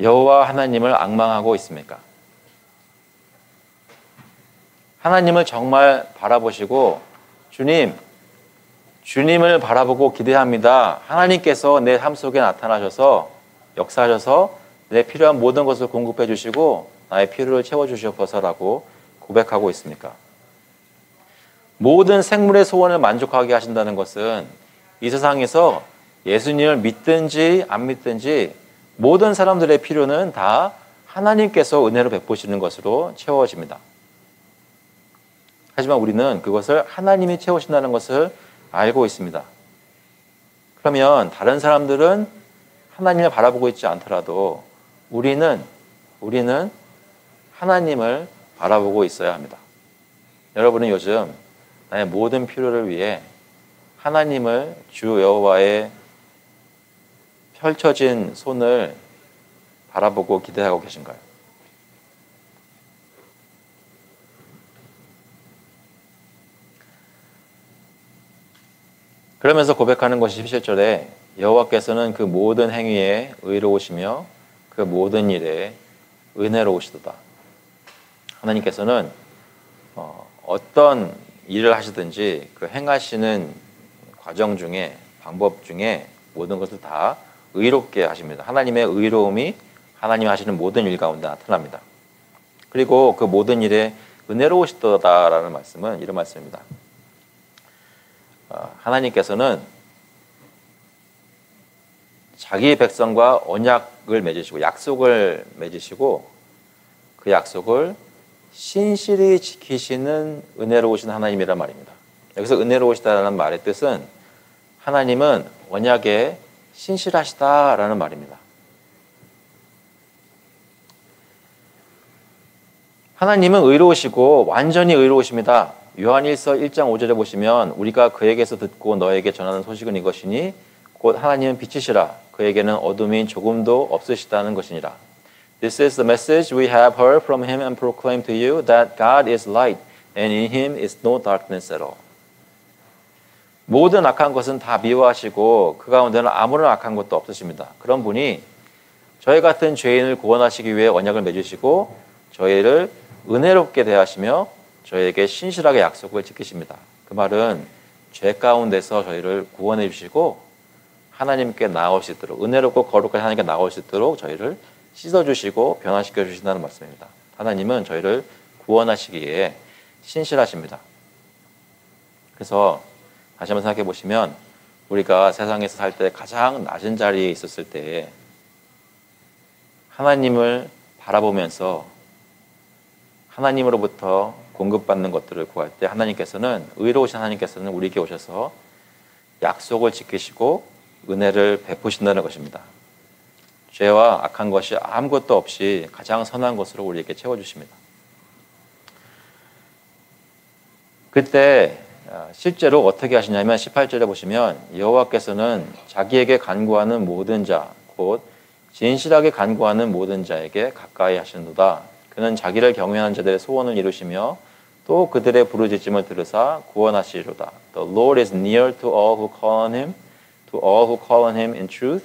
[SPEAKER 1] 여호와 하나님을 앙망하고 있습니까? 하나님을 정말 바라보시고 주님을 바라보고 기대합니다. 하나님께서 내 삶 속에 나타나셔서 역사하셔서 내 필요한 모든 것을 공급해 주시고 나의 필요를 채워주시옵소서라고 고백하고 있습니까? 모든 생물의 소원을 만족하게 하신다는 것은 이 세상에서 예수님을 믿든지 안 믿든지 모든 사람들의 필요는 다 하나님께서 은혜로 베푸시는 것으로 채워집니다. 하지만 우리는 그것을 하나님이 채우신다는 것을 알고 있습니다. 그러면 다른 사람들은 하나님을 바라보고 있지 않더라도 우리는 하나님을 바라보고 있어야 합니다. 여러분은 요즘 나의 모든 필요를 위해 하나님을 주 여호와의 펼쳐진 손을 바라보고 기대하고 계신가요? 그러면서 고백하는 것이 17절에 여호와께서는 그 모든 행위에 의로우시며 그 모든 일에 은혜로우시도다. 하나님께서는 어떤 일을 하시든지 그 행하시는 과정 중에 방법 중에 모든 것을 다 의롭게 하십니다. 하나님의 의로움이 하나님 하시는 모든 일 가운데 나타납니다. 그리고 그 모든 일에 은혜로우시도다라는 말씀은 이런 말씀입니다. 하나님께서는 자기 백성과 언약을 맺으시고 약속을 맺으시고 그 약속을 신실히 지키시는 은혜로우신 하나님이란 말입니다. 여기서 은혜로우시다라는 말의 뜻은 하나님은 언약에 신실하시다라는 말입니다. 하나님은 의로우시고 완전히 의로우십니다. 요한일서 1장 5절에 보시면 우리가 그에게서 듣고 너에게 전하는 소식은 이것이니 곧 하나님은 빛이시라 그에게는 어둠이 조금도 없으시다는 것이니라. This is the message we have heard from him and proclaim to you that God is light and in him is no darkness at all. 모든 악한 것은 다 미워하시고 그 가운데는 아무런 악한 것도 없으십니다. 그런 분이 저희 같은 죄인을 구원하시기 위해 언약을 맺으시고 저희를 은혜롭게 대하시며 저희에게 신실하게 약속을 지키십니다. 그 말은 죄 가운데서 저희를 구원해 주시고 하나님께 나올 수 있도록 은혜롭고 거룩한 하나님께 나올 수 있도록 저희를 씻어주시고 변화시켜 주신다는 말씀입니다. 하나님은 저희를 구원하시기에 신실하십니다. 그래서 다시 한번 생각해 보시면 우리가 세상에서 살 때 가장 낮은 자리에 있었을 때 하나님을 바라보면서 하나님으로부터 공급받는 것들을 구할 때 하나님께서는 의로우신 하나님께서는 우리에게 오셔서 약속을 지키시고 은혜를 베푸신다는 것입니다. 죄와 악한 것이 아무것도 없이 가장 선한 것으로 우리에게 채워주십니다. 그때 실제로 어떻게 하시냐면 18절에 보시면 여호와께서는 자기에게 간구하는 모든 자, 곧 진실하게 간구하는 모든 자에게 가까이 하시는도다. 그는 자기를 경외하는 자들의 소원을 이루시며 또 그들의 부르짖음을 들으사 구원하시리로다. The Lord is near to all who call on him, to all who call on him in truth.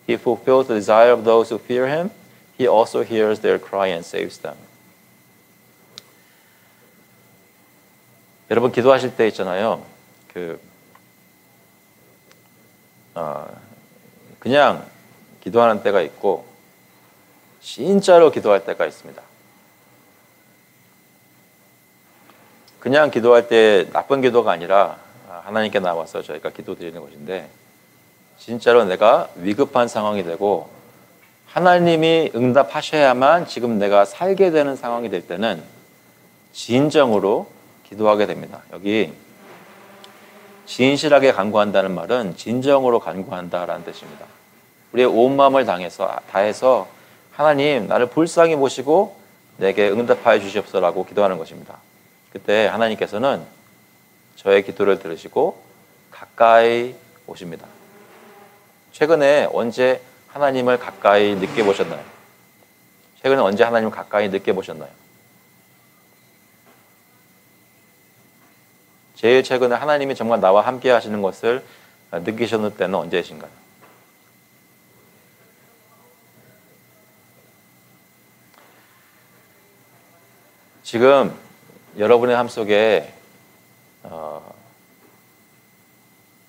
[SPEAKER 1] He fulfills the desire of those who fear him. He also hears their cry and saves them. 여러분 기도하실 때 있잖아요. 그냥 기도하는 때가 있고 진짜로 기도할 때가 있습니다. 그냥 기도할 때 나쁜 기도가 아니라 하나님께 나와서 저희가 기도드리는 것인데 진짜로 내가 위급한 상황이 되고 하나님이 응답하셔야만 지금 내가 살게 되는 상황이 될 때는 진정으로 기도하게 됩니다. 여기 진실하게 간구한다는 말은 진정으로 간구한다라는 뜻입니다. 우리의 온 마음을 다해서 하나님 나를 불쌍히 보시고 내게 응답하여 주시옵소서라고 기도하는 것입니다. 그때 하나님께서는 저의 기도를 들으시고 가까이 오십니다. 최근에 언제 하나님을 가까이 느껴보셨나요? 최근에 언제 하나님을 가까이 느껴보셨나요? 제일 최근에 하나님이 정말 나와 함께 하시는 것을 느끼셨을 때는 언제이신가요? 지금 여러분의 삶 속에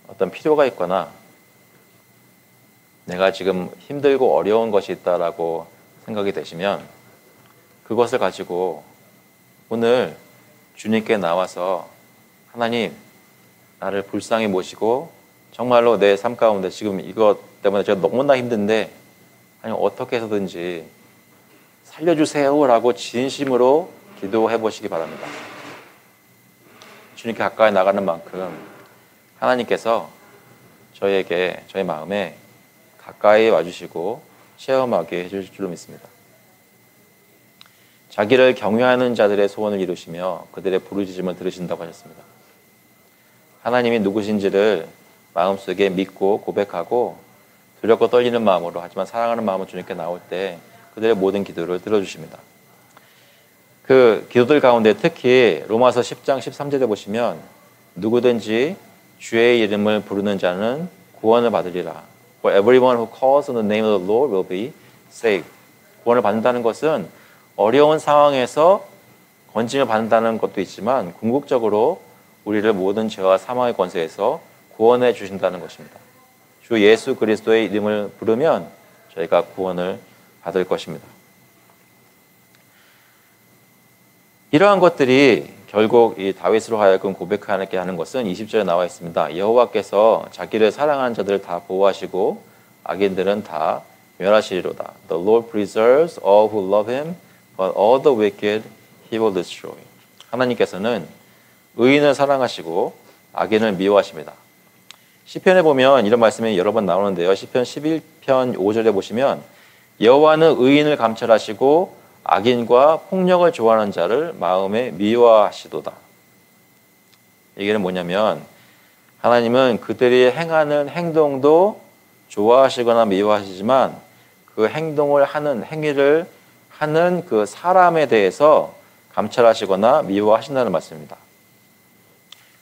[SPEAKER 1] 어떤 필요가 있거나 내가 지금 힘들고 어려운 것이 있다라고 생각이 되시면 그것을 가지고 오늘 주님께 나와서 하나님 나를 불쌍히 모시고 정말로 내 삶 가운데 지금 이것 때문에 제가 너무나 힘든데 하나님 어떻게 해서든지 살려주세요라고 진심으로 기도해 보시기 바랍니다. 주님께 가까이 나가는 만큼 하나님께서 저희에게 저희 마음에 가까이 와주시고 체험하게 해주실 줄로 믿습니다. 자기를 경외하는 자들의 소원을 이루시며 그들의 부르짖음을 들으신다고 하셨습니다. 하나님이 누구신지를 마음속에 믿고 고백하고 두렵고 떨리는 마음으로 하지만 사랑하는 마음으로 주님께 나올 때 그들의 모든 기도를 들어주십니다. 그 기도들 가운데 특히 로마서 10장 13절에 보시면 누구든지 주의 이름을 부르는 자는 구원을 받으리라. For everyone who calls on the name of the Lord will be saved. 구원을 받는다는 것은 어려운 상황에서 건짐을 받는다는 것도 있지만 궁극적으로 우리를 모든 죄와 사망의 권세에서 구원해 주신다는 것입니다. 주 예수 그리스도의 이름을 부르면 저희가 구원을 받을 것입니다. 이러한 것들이 결국 이 다윗으로 하여금 고백하게 하는 것은 20절에 나와 있습니다. 여호와께서 자기를 사랑하는 자들을 다 보호하시고 악인들은 다 멸하시리로다. The Lord preserves all who love him, but all the wicked he will destroy. 하나님께서는 의인을 사랑하시고 악인을 미워하십니다. 시편에 보면 이런 말씀이 여러 번 나오는데요. 시편 11편 5절에 보시면 여호와는 의인을 감찰하시고 악인과 폭력을 좋아하는 자를 마음에 미워하시도다. 얘기는 뭐냐면 하나님은 그들이 행하는 행동도 좋아하시거나 미워하시지만 그 행동을 하는 행위를 하는 그 사람에 대해서 감찰하시거나 미워하신다는 말씀입니다.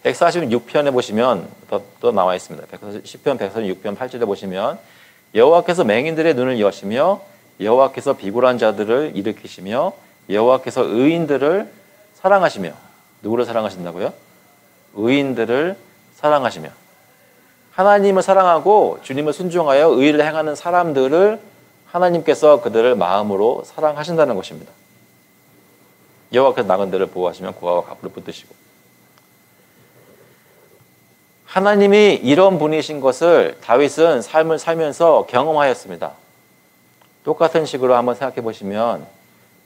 [SPEAKER 1] 146편에 보시면 또 나와 있습니다. 10편 146편 8절에 보시면 여호와께서 맹인들의 눈을 여시며 여호와께서 비굴한 자들을 일으키시며 여호와께서 의인들을 사랑하시며 누구를 사랑하신다고요? 의인들을 사랑하시며 하나님을 사랑하고 주님을 순종하여 의를 행하는 사람들을 하나님께서 그들을 마음으로 사랑하신다는 것입니다. 여호와께서 나그네들을 보호하시면 고아와 가부를 붙드시고 하나님이 이런 분이신 것을 다윗은 삶을 살면서 경험하였습니다. 똑같은 식으로 한번 생각해 보시면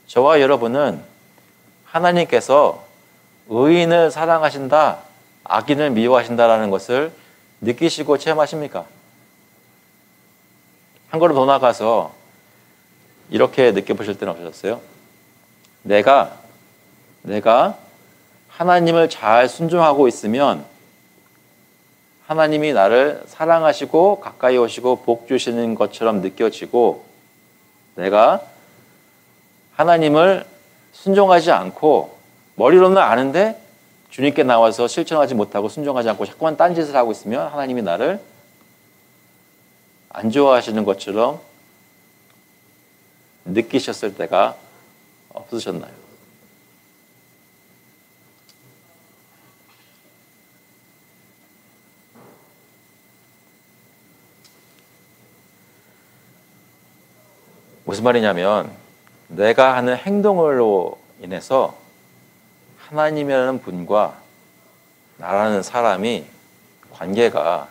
[SPEAKER 1] 저와 여러분은 하나님께서 의인을 사랑하신다, 악인을 미워하신다라는 것을 느끼시고 체험하십니까? 한 걸음 더 나가서 이렇게 느껴보실 때는 없으셨어요? 내가 하나님을 잘 순종하고 있으면 하나님이 나를 사랑하시고 가까이 오시고 복 주시는 것처럼 느껴지고 내가 하나님을 순종하지 않고 머리로는 아는데 주님께 나와서 실천하지 못하고 순종하지 않고 자꾸만 딴짓을 하고 있으면 하나님이 나를 안 좋아하시는 것처럼 느끼셨을 때가 없으셨나요? 무슨 말이냐면 내가 하는 행동으로 인해서 하나님이라는 분과 나라는 사람이 관계가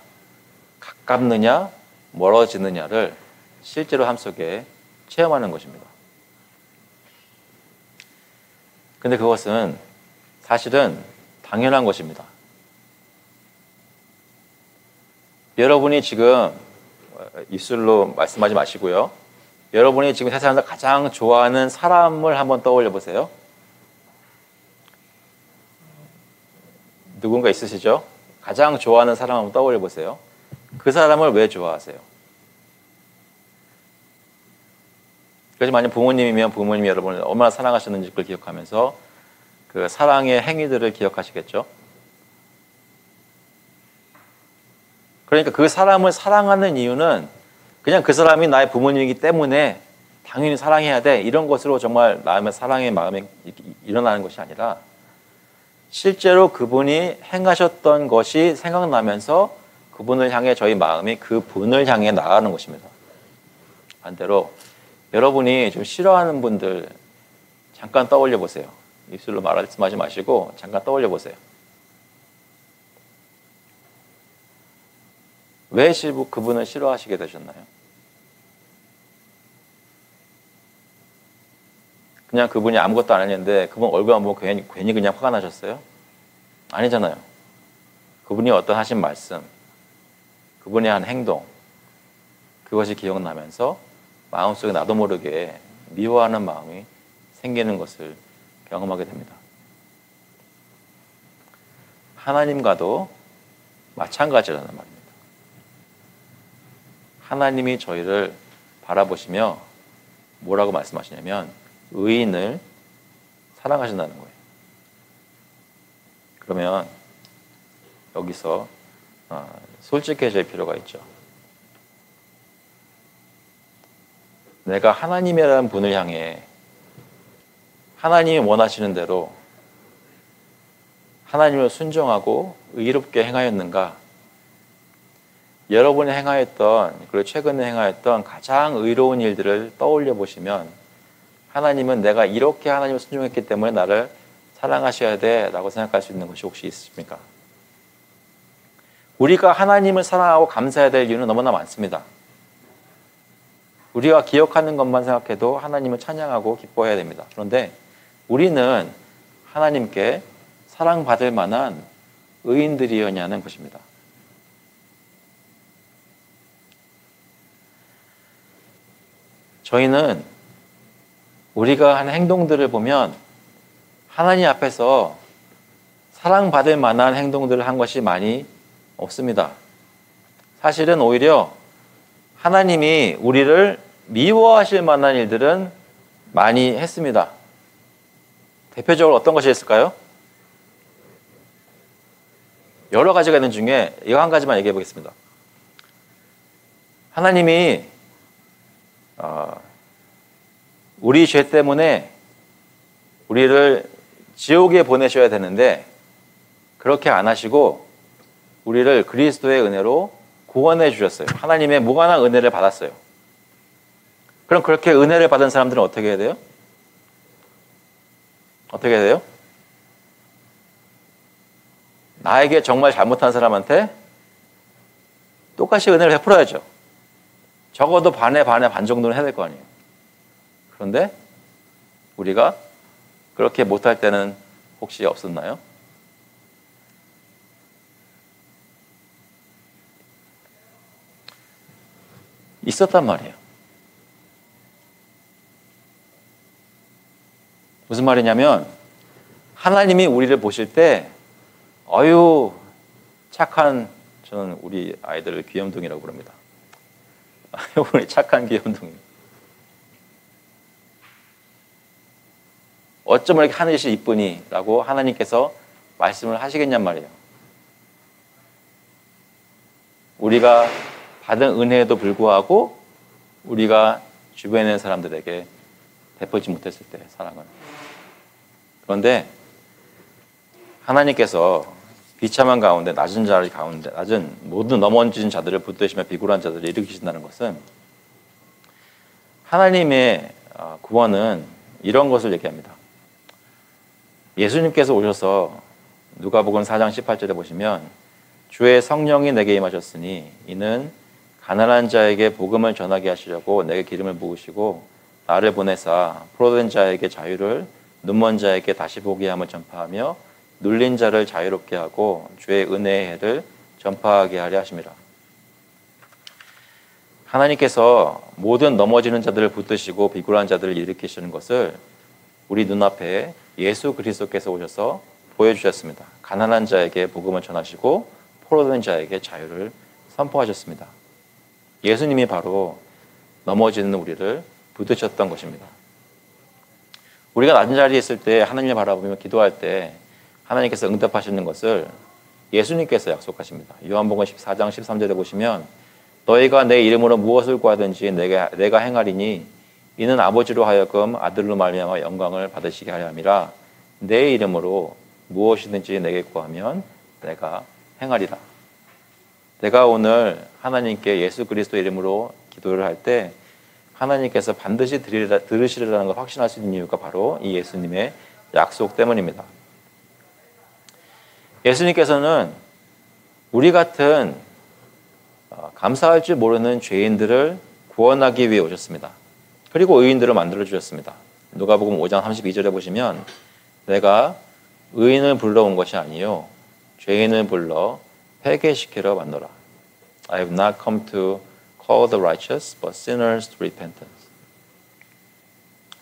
[SPEAKER 1] 가깝느냐 멀어지느냐를 실제로 삶 속에 체험하는 것입니다. 근데 그것은 사실은 당연한 것입니다. 여러분이 지금 입술로 말씀하지 마시고요. 여러분이 지금 세상에서 가장 좋아하는 사람을 한번 떠올려 보세요. 누군가 있으시죠? 가장 좋아하는 사람 한번 떠올려 보세요. 그 사람을 왜 좋아하세요? 그래서 만약 부모님이면 부모님이 여러분을 얼마나 사랑하셨는지 그걸 기억하면서 그 사랑의 행위들을 기억하시겠죠? 그러니까 그 사람을 사랑하는 이유는 그냥 그 사람이 나의 부모님이기 때문에 당연히 사랑해야 돼 이런 것으로 정말 마음의 사랑의 마음이 일어나는 것이 아니라 실제로 그분이 행하셨던 것이 생각나면서 그분을 향해 저희 마음이 그 분을 향해 나가는 것입니다. 반대로 여러분이 좀 싫어하는 분들 잠깐 떠올려 보세요. 입술로 말씀하지 마시고 잠깐 떠올려 보세요. 왜 그분을 싫어하시게 되셨나요? 그냥 그분이 아무것도 안 했는데 그분 얼굴만 보면 괜히 그냥 화가 나셨어요? 아니잖아요. 그분이 어떤 하신 말씀, 그분이 한 행동, 그것이 기억나면서 마음속에 나도 모르게 미워하는 마음이 생기는 것을 경험하게 됩니다. 하나님과도 마찬가지라는 말입니다. 하나님이 저희를 바라보시며 뭐라고 말씀하시냐면 의인을 사랑하신다는 거예요. 그러면 여기서 솔직해질 필요가 있죠. 내가 하나님이라는 분을 향해 하나님이 원하시는 대로 하나님을 순종하고 의롭게 행하였는가? 여러분이 행하였던 그리고 최근에 행하였던 가장 의로운 일들을 떠올려 보시면 하나님은 내가 이렇게 하나님을 순종했기 때문에 나를 사랑하셔야 돼 라고 생각할 수 있는 것이 혹시 있으십니까? 우리가 하나님을 사랑하고 감사해야 될 이유는 너무나 많습니다. 우리가 기억하는 것만 생각해도 하나님을 찬양하고 기뻐해야 됩니다. 그런데 우리는 하나님께 사랑받을 만한 의인들이었냐는 것입니다. 저희는 우리가 하는 행동들을 보면 하나님 앞에서 사랑받을 만한 행동들을 한 것이 많이 없습니다. 사실은 오히려 하나님이 우리를 미워하실 만한 일들은 많이 했습니다. 대표적으로 어떤 것이 있을까요? 여러 가지가 있는 중에 이거 한 가지만 얘기해 보겠습니다. 하나님이 우리 죄 때문에 우리를 지옥에 보내셔야 되는데 그렇게 안 하시고 우리를 그리스도의 은혜로 구원해 주셨어요. 하나님의 무한한 은혜를 받았어요. 그럼 그렇게 은혜를 받은 사람들은 어떻게 해야 돼요? 어떻게 해야 돼요? 나에게 정말 잘못한 사람한테 똑같이 은혜를 베풀어야죠. 적어도 반에 반 정도는 해야 될 거 아니에요. 그런데 우리가 그렇게 못할 때는 혹시 없었나요? 있었단 말이에요. 무슨 말이냐면 하나님이 우리를 보실 때 어유 착한, 저는 우리 아이들을 귀염둥이라고 부릅니다. 우리 착한 귀염둥이. 어쩜 이렇게 하늘이 이쁘니? 라고 하나님께서 말씀을 하시겠냔 말이에요. 우리가 받은 은혜에도 불구하고 우리가 주변에 있는 사람들에게 베풀지 못했을 때 사랑을. 그런데 하나님께서 비참한 가운데 낮은 자리 가운데 낮은 모든 넘어진 자들을 붙드시며 비굴한 자들을 일으키신다는 것은 하나님의 구원은 이런 것을 얘기합니다. 예수님께서 오셔서 누가복음 4장 18절에 보시면 주의 성령이 내게 임하셨으니 이는 가난한 자에게 복음을 전하게 하시려고 내게 기름을 부으시고 나를 보내사 포로된 자에게 자유를 눈먼 자에게 다시 보게 함을 전파하며 눌린 자를 자유롭게 하고 주의 은혜의 해를 전파하게 하려 하심이라. 하나님께서 모든 넘어지는 자들을 붙드시고 비굴한 자들을 일으키시는 것을 우리 눈앞에 예수 그리스도께서 오셔서 보여주셨습니다. 가난한 자에게 복음을 전하시고 포로된 자에게 자유를 선포하셨습니다. 예수님이 바로 넘어지는 우리를 붙드셨던 것입니다. 우리가 낮은 자리에 있을 때 하나님을 바라보며 기도할 때 하나님께서 응답하시는 것을 예수님께서 약속하십니다. 요한복음 14장 13절에 보시면 너희가 내 이름으로 무엇을 구하든지 내가 행하리니 이는 아버지로 하여금 아들로 말미암아 영광을 받으시게 하려 함이라. 내 이름으로 무엇이든지 내게 구하면 내가 행하리라. 내가 오늘 하나님께 예수 그리스도 이름으로 기도를 할 때 하나님께서 반드시 들으시리라는 걸 확신할 수 있는 이유가 바로 이 예수님의 약속 때문입니다. 예수님께서는 우리 같은 감사할 줄 모르는 죄인들을 구원하기 위해 오셨습니다. 그리고 의인들을 만들어 주셨습니다. 누가복음 5장 32절에 보시면 내가 의인을 불러온 것이 아니요 죄인을 불러 회개시키러 왔노라. I have not come to call the righteous but sinners to repentance.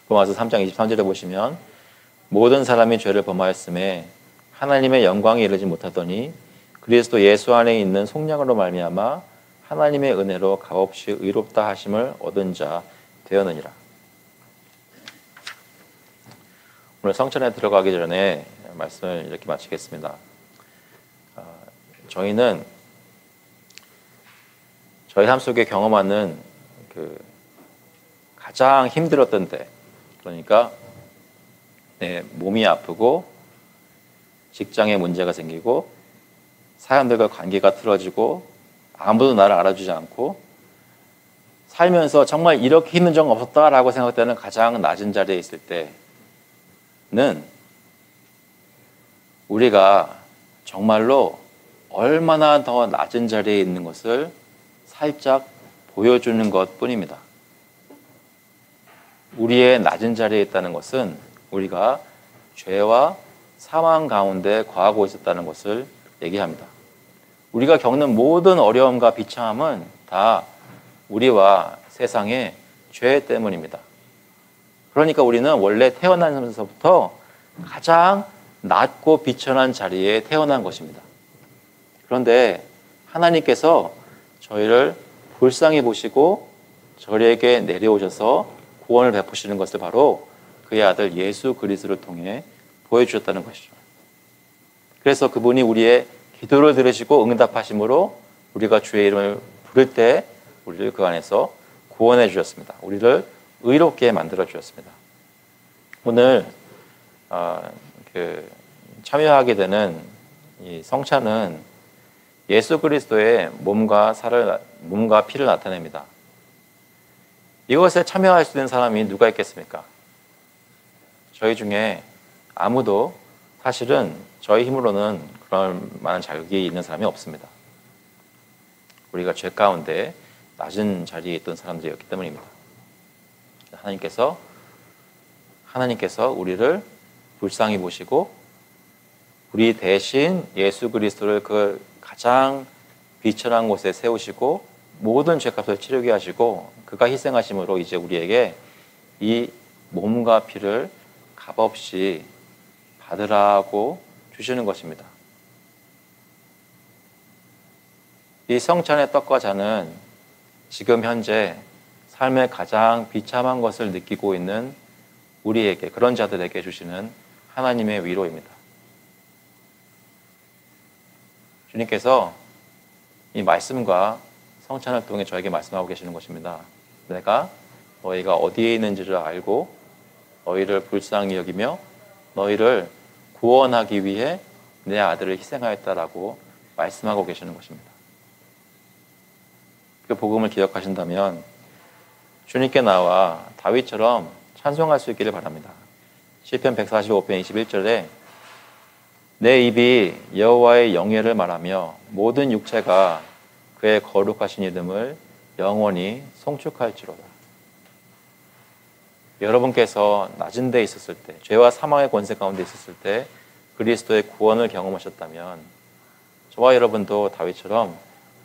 [SPEAKER 1] 로마서 3장 23절에 보시면 모든 사람이 죄를 범하였음에 하나님의 영광에 이르지 못하더니 그리스도 예수 안에 있는 속량으로 말미암아 하나님의 은혜로 값없이 의롭다 하심을 얻은 자 되었느니라. 오늘 성찬에 들어가기 전에 말씀을 이렇게 마치겠습니다. 저희는 저희 삶 속에 경험하는 가장 힘들었던 때, 그러니까 내 몸이 아프고 직장에 문제가 생기고 사람들과 관계가 틀어지고 아무도 나를 알아주지 않고 살면서 정말 이렇게 힘든 적은 없었다라고 생각되는 가장 낮은 자리에 있을 때는 우리가 정말로 얼마나 더 낮은 자리에 있는 것을 살짝 보여주는 것 뿐입니다. 우리의 낮은 자리에 있다는 것은 우리가 죄와 사망 가운데 거하고 있었다는 것을 얘기합니다. 우리가 겪는 모든 어려움과 비참함은 다 우리와 세상의 죄 때문입니다. 그러니까 우리는 원래 태어나면서부터 가장 낮고 비천한 자리에 태어난 것입니다. 그런데 하나님께서 저희를 불쌍히 보시고 저희에게 내려오셔서 구원을 베푸시는 것을 바로 그의 아들 예수 그리스도를 통해 보여주셨다는 것이죠. 그래서 그분이 우리의 기도를 들으시고 응답하심으로 우리가 주의 이름을 부를 때 우리를 그 안에서 구원해 주셨습니다. 우리를 의롭게 만들어 주셨습니다. 오늘 참여하게 되는 이 성찬은 예수 그리스도의 몸과 피를 나타냅니다. 이것에 참여할 수 있는 사람이 누가 있겠습니까? 저희 중에 아무도 사실은 저희 힘으로는 그럴 만한 자격이 있는 사람이 없습니다. 우리가 죄 가운데 낮은 자리에 있던 사람들이었기 때문입니다. 하나님께서 우리를 불쌍히 보시고 우리 대신 예수 그리스도를 그 가장 비천한 곳에 세우시고 모든 죄값을 치르게 하시고 그가 희생하심으로 이제 우리에게 이 몸과 피를 값없이 받으라고 주시는 것입니다. 이 성찬의 떡과 잔은 지금 현재 삶의 가장 비참한 것을 느끼고 있는 우리에게, 그런 자들에게 주시는 하나님의 위로입니다. 주님께서 이 말씀과 성찬을 통해 저에게 말씀하고 계시는 것입니다. 내가 너희가 어디에 있는지를 알고 너희를 불쌍히 여기며 너희를 구원하기 위해 내 아들을 희생하였다라고 말씀하고 계시는 것입니다. 그 복음을 기억하신다면 주님께 나와 다윗처럼 찬송할 수 있기를 바랍니다. 시편 145편 21절에 내 입이 여호와의 영예를 말하며 모든 육체가 그의 거룩하신 이름을 영원히 송축할지로다. 여러분께서 낮은 데 있었을 때, 죄와 사망의 권세 가운데 있었을 때 그리스도의 구원을 경험하셨다면 저와 여러분도 다윗처럼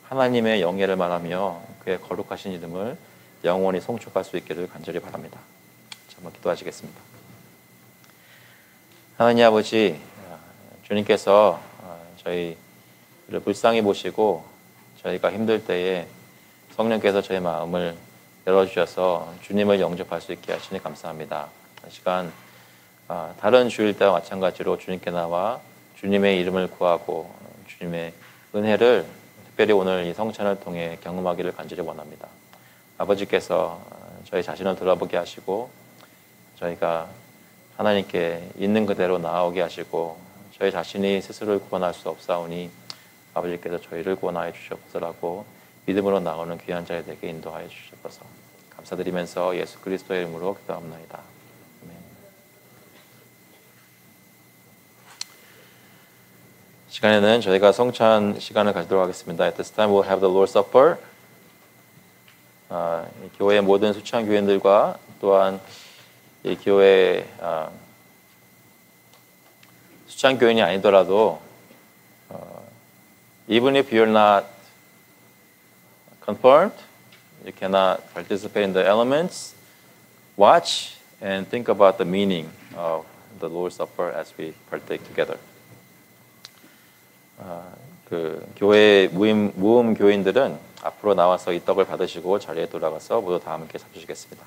[SPEAKER 1] 하나님의 영예를 말하며 그의 거룩하신 이름을 영원히 송축할 수 있기를 간절히 바랍니다. 자, 한번 기도하시겠습니다. 하나님 아버지, 주님께서 저희를 불쌍히 보시고 저희가 힘들 때에 성령께서 저희 마음을 열어주셔서 주님을 영접할 수 있게 하시니 감사합니다. 이 시간 다른 주일 때와 마찬가지로 주님께 나와 주님의 이름을 구하고 주님의 은혜를 특별히 오늘 이 성찬을 통해 경험하기를 간절히 원합니다. 아버지께서 저희 자신을 돌아보게 하시고 저희가 하나님께 있는 그대로 나아오게 하시고 저희 자신이 스스로를 구원할 수 없사오니 아버지께서 저희를 구원하여 주시옵소서라고 믿음으로 나오는 귀한 자에게 인도하여 주시옵소서. 감사드리면서 예수 그리스도의 이름으로 기도합나이다. 아멘. 시간에는 저희가 성찬 시간을 가지도록 하겠습니다. At this time we'll have the Lord's Supper. 교회의 모든 수찬 교인들과 또한 이 교회 수찬 교인이 아니더라도 even if you're not confirmed, you cannot participate in the elements, watch and think about the meaning of the Lord's Supper as we partake together. 그 교회 무음 교인들은 앞으로 나와서 이 떡을 받으시고 자리에 돌아가서 모두 다 함께 잡수시겠습니다.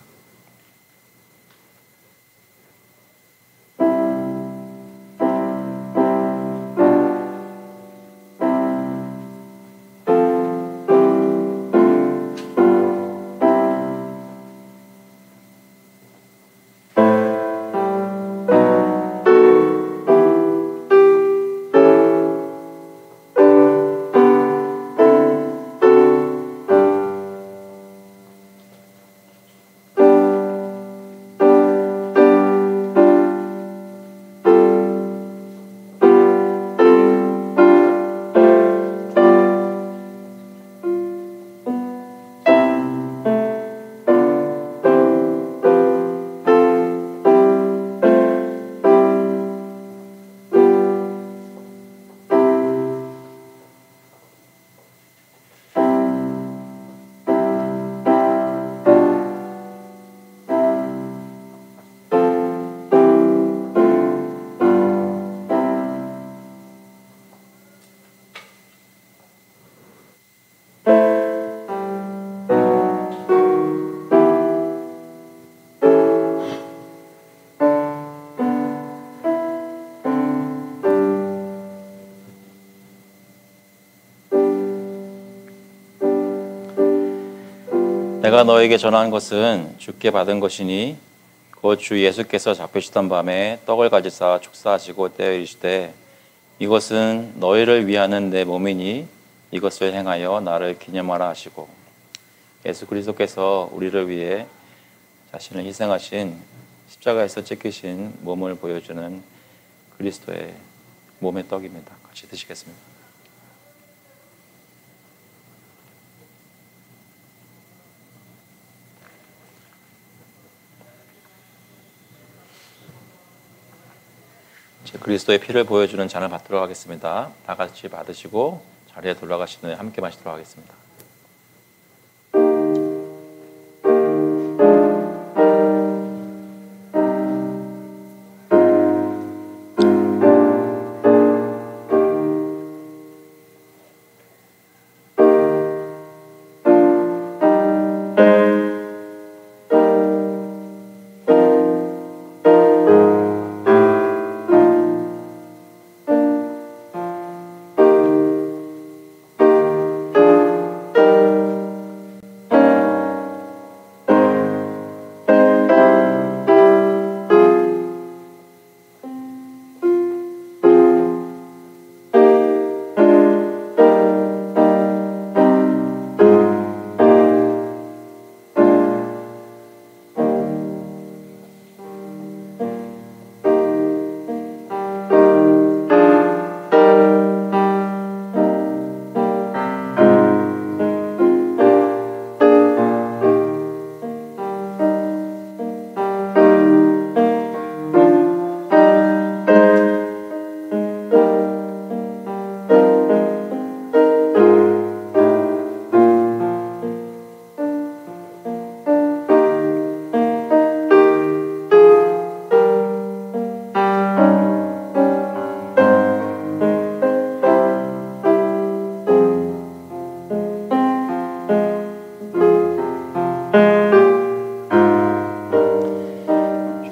[SPEAKER 1] 내가 너에게 전한 것은 주께 받은 것이니 곧 주 예수께서 잡히시던 밤에 떡을 가지사 축사하시고 떼어 이르시되 이것은 너희를 위하는 내 몸이니 이것을 행하여 나를 기념하라 하시고 예수 그리스도께서 우리를 위해 자신을 희생하신 십자가에서 찢기신 몸을 보여주는 그리스도의 몸의 떡입니다. 같이 드시겠습니다. 그리스도의 피를 보여주는 잔을 받도록 하겠습니다. 다 같이 받으시고 자리에 돌아가신 후에 함께 마시도록 하겠습니다.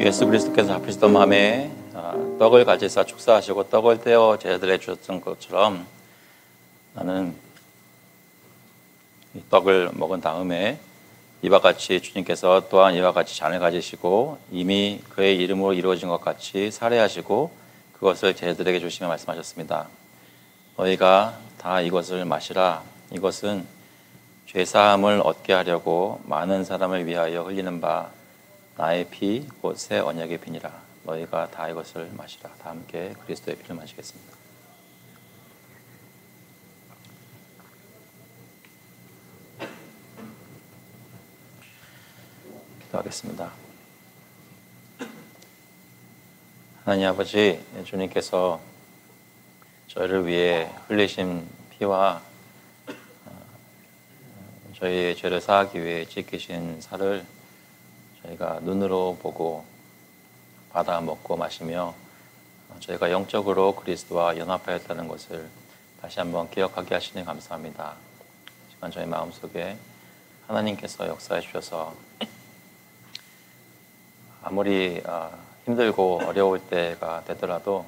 [SPEAKER 1] 예수 그리스도께서 잡히시던 밤에 떡을 가지사 축사하시고 떡을 떼어 제자들에게 주셨던 것처럼 나는 이 떡을 먹은 다음에 이와 같이 주님께서 또한 이와 같이 잔을 가지시고 이미 그의 이름으로 이루어진 것 같이 살해하시고 그것을 제자들에게 주시며 말씀하셨습니다. 너희가 다 이것을 마시라. 이것은 죄사함을 얻게 하려고 많은 사람을 위하여 흘리는 바 나의 피 곧 새 언약의 피니라. 너희가 다 이것을 마시라. 다 함께 그리스도의 피를 마시겠습니다. 기도하겠습니다. 하나님 아버지, 주님께서 저희를 위해 흘리신 피와 저희의 죄를 사하기 위해 찢기신 살을 저희가 눈으로 보고 받아 먹고 마시며 저희가 영적으로 그리스도와 연합하였다는 것을 다시 한번 기억하게 하시니 감사합니다. 시간 저희 마음속에 하나님께서 역사해 주셔서 아무리 힘들고 어려울 때가 되더라도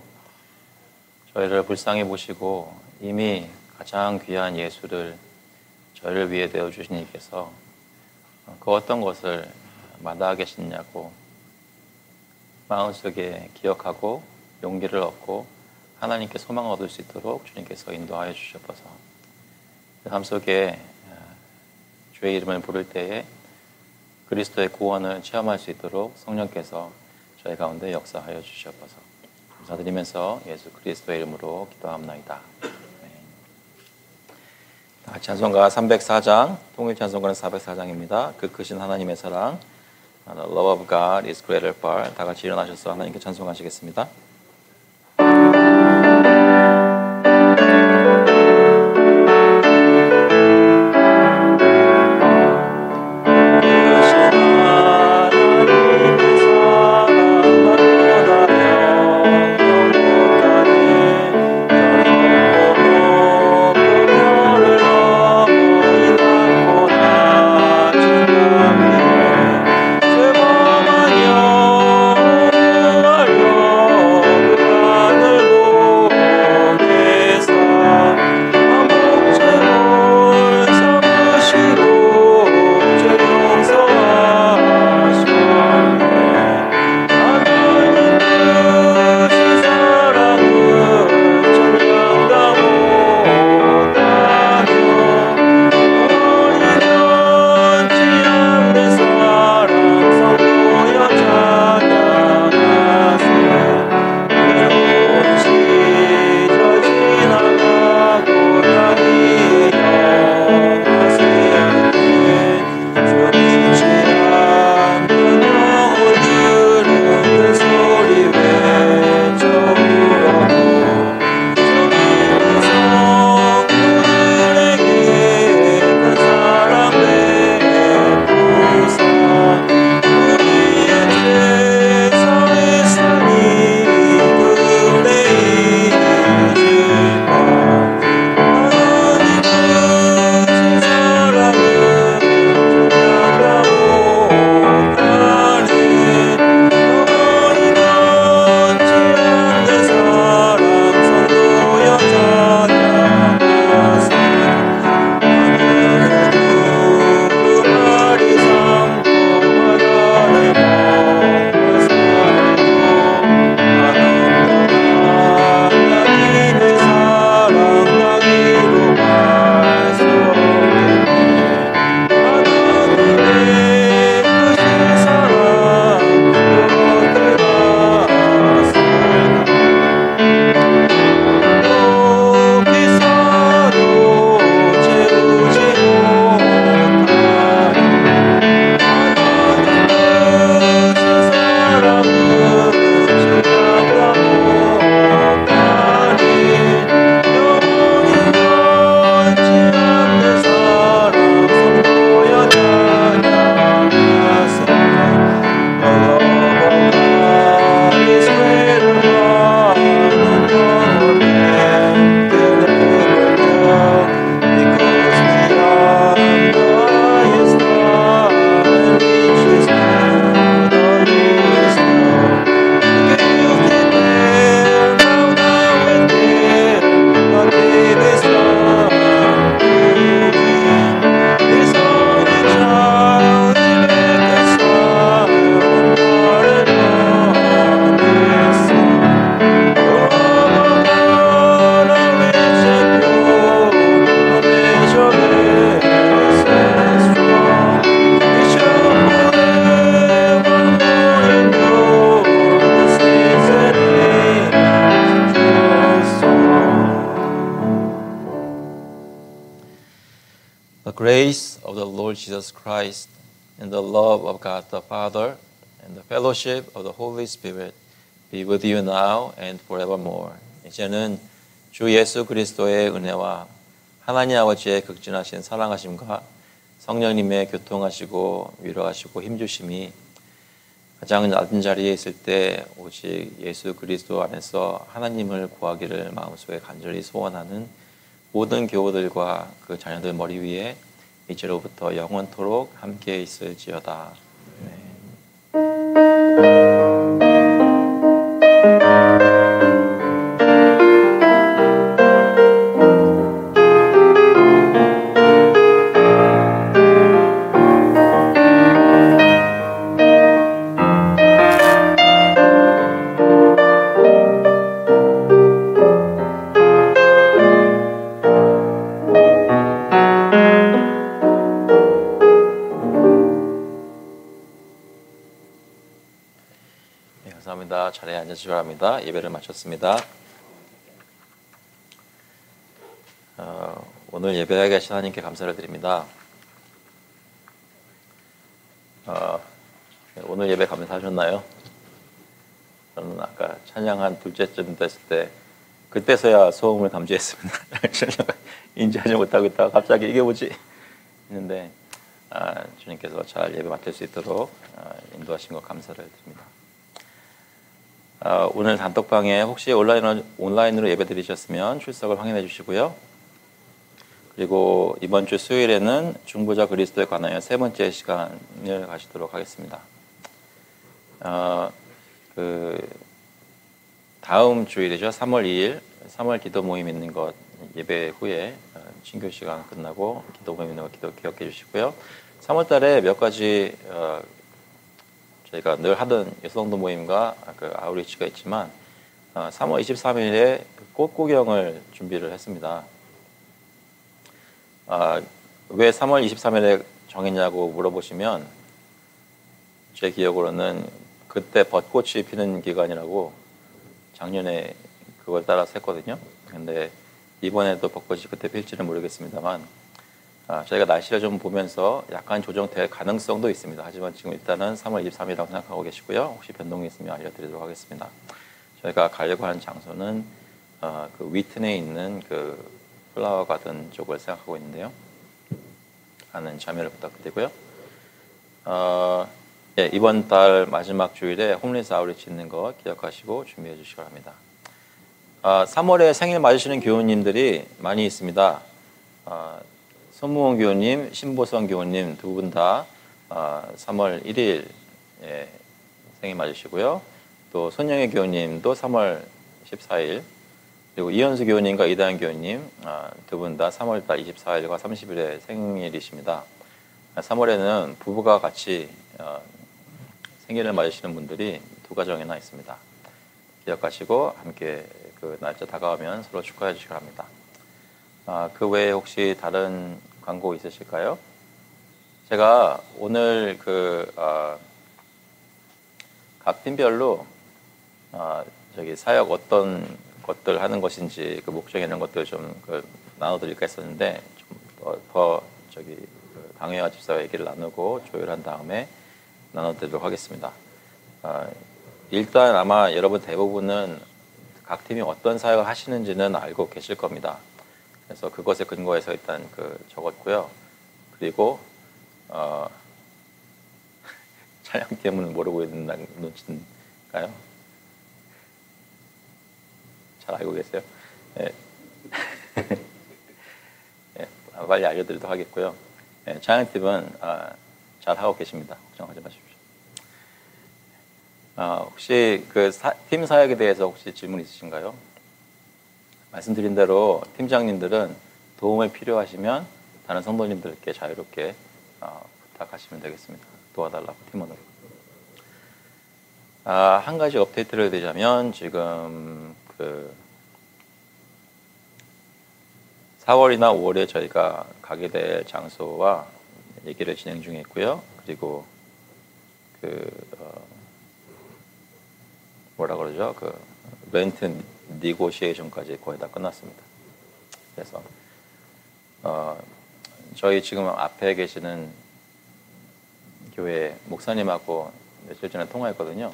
[SPEAKER 1] 저희를 불쌍히 보시고 이미 가장 귀한 예수를 저희를 위해 내어주신 이께서 그 어떤 것을 마다하게 하시냐고 마음속에 기억하고 용기를 얻고 하나님께 소망을 얻을 수 있도록 주님께서 인도하여 주셔서 그 삶 속에 주의 이름을 부를 때에 그리스도의 구원을 체험할 수 있도록 성령께서 저희 가운데 역사하여 주시옵소서. 감사드리면서 예수 그리스도의 이름으로 기도합나이다. 찬송가 304장, 통일 찬송가는 404장입니다. 그 크신 하나님의 사랑, The love of God is greater far. 다 같이 일어나셔서 하나님께 찬송하시겠습니다. Jesus Christ, and the love of God the Father, and the fellowship of the Holy Spirit be with you now and forevermore. 이제는 주 예수 그리스도의 은혜와 하나님 아버지의 극진하신 사랑하심과 성령님의 교통하시고 위로하시고 힘주심이 가장 낮은 자리에 있을 때 오직 예수 그리스도 안에서 하나님을 구하기를 마음속에 간절히 소원하는 모든 교우들과 그 자녀들 머리 위에 이제로부터 영원토록 함께 있을지어다. 감사합니다. 자리에 앉으시기 바랍니다. 예배를 마쳤습니다. 오늘 예배하게 하신 하나님께 감사를 드립니다. 오늘 예배 감사하셨나요? 저는 아까 찬양한 둘째쯤 됐을 때 그때서야 소음을 감지했습니다. 인지하지 못하고 있다가 갑자기 이게 뭐지? 했는데 주님께서 잘 예배 맡을 수 있도록 인도하신 것 감사를 드립니다. 오늘 단톡방에 혹시 온라인으로 예배 드리셨으면 출석을 확인해 주시고요. 그리고 이번 주 수요일에는 중보자 그리스도에 관하여 세 번째 시간을 가시도록 하겠습니다. 다음 주일이죠. 3월 2일 3월 기도 모임 있는 것 예배 후에 친교 시간 끝나고 기도 모임 있는 것 기억해 주시고요. 3월 달에 몇 가지 저희가 늘 하던 여성도 모임과 그 아우리치가 있지만 3월 23일에 꽃 구경을 준비를 했습니다. 왜 3월 23일에 정했냐고 물어보시면 제 기억으로는 그때 벚꽃이 피는 기간이라고 작년에 그걸 따라서 했거든요. 근데 이번에도 벚꽃이 그때 필지는 모르겠습니다만 저희가 날씨를 좀 보면서 약간 조정될 가능성도 있습니다. 하지만 지금 일단은 3월 23일이라고 생각하고 계시고요. 혹시 변동이 있으면 알려드리도록 하겠습니다. 저희가 가려고 하는 장소는 그 위튼에 있는 그 플라워 가든 쪽을 생각하고 있는데요. 많은 참여를 부탁드리고요. 이번 달 마지막 주일에 홈리스 아우리치 있는 거 기억하시고 준비해 주시기 바랍니다. 3월에 생일 맞으시는 교우님들이 많이 있습니다. 손무원 교우님, 신보성 교우님 두 분 다 3월 1일에 생일 맞으시고요. 또 손영애 교우님도 3월 14일, 그리고 이현수 교우님과 이다현 교우님 두 분 다 3월 달 24일과 30일에 생일이십니다. 3월에는 부부가 같이 생일을 맞으시는 분들이 두 가정이나 있습니다. 기억하시고 함께 그 날짜 다가오면 서로 축하해 주시기 바랍니다. 그 외에 혹시 다른 광고 있으실까요? 제가 오늘 각 팀별로 저기 사역 어떤 것들 하는 것인지 그 목적 이런 것들 좀 나눠드릴까 했었는데 좀 더 저기 강혜화 집사와 얘기를 나누고 조율한 다음에 나눠드리도록 하겠습니다. 일단 아마 여러분 대부분은 각 팀이 어떤 사역을 하시는지는 알고 계실 겁니다. 그래서 그것에 근거해서 일단 적었고요. 그리고 촬영팀은 모르고 있는 눈치인가요? 잘 알고 계세요? 네. 네, 빨리 알려드리도록 하겠고요. 네, 촬영팀은 잘 하고 계십니다. 걱정하지 마십시오. 혹시 팀 사역에 대해서 혹시 질문 있으신가요? 말씀드린 대로 팀장님들은 도움을 필요하시면 다른 성도님들께 자유롭게 부탁하시면 되겠습니다. 도와달라고 팀원으로. 한 가지 업데이트를 드리자면 지금 4월이나 5월에 저희가 가게 될 장소와 얘기를 진행 중에 있고요. 그리고 뭐라 그러죠? 렌트 니고시에이션까지 거의 다 끝났습니다. 그래서 저희 지금 앞에 계시는 교회 목사님하고 며칠 전에 통화했거든요.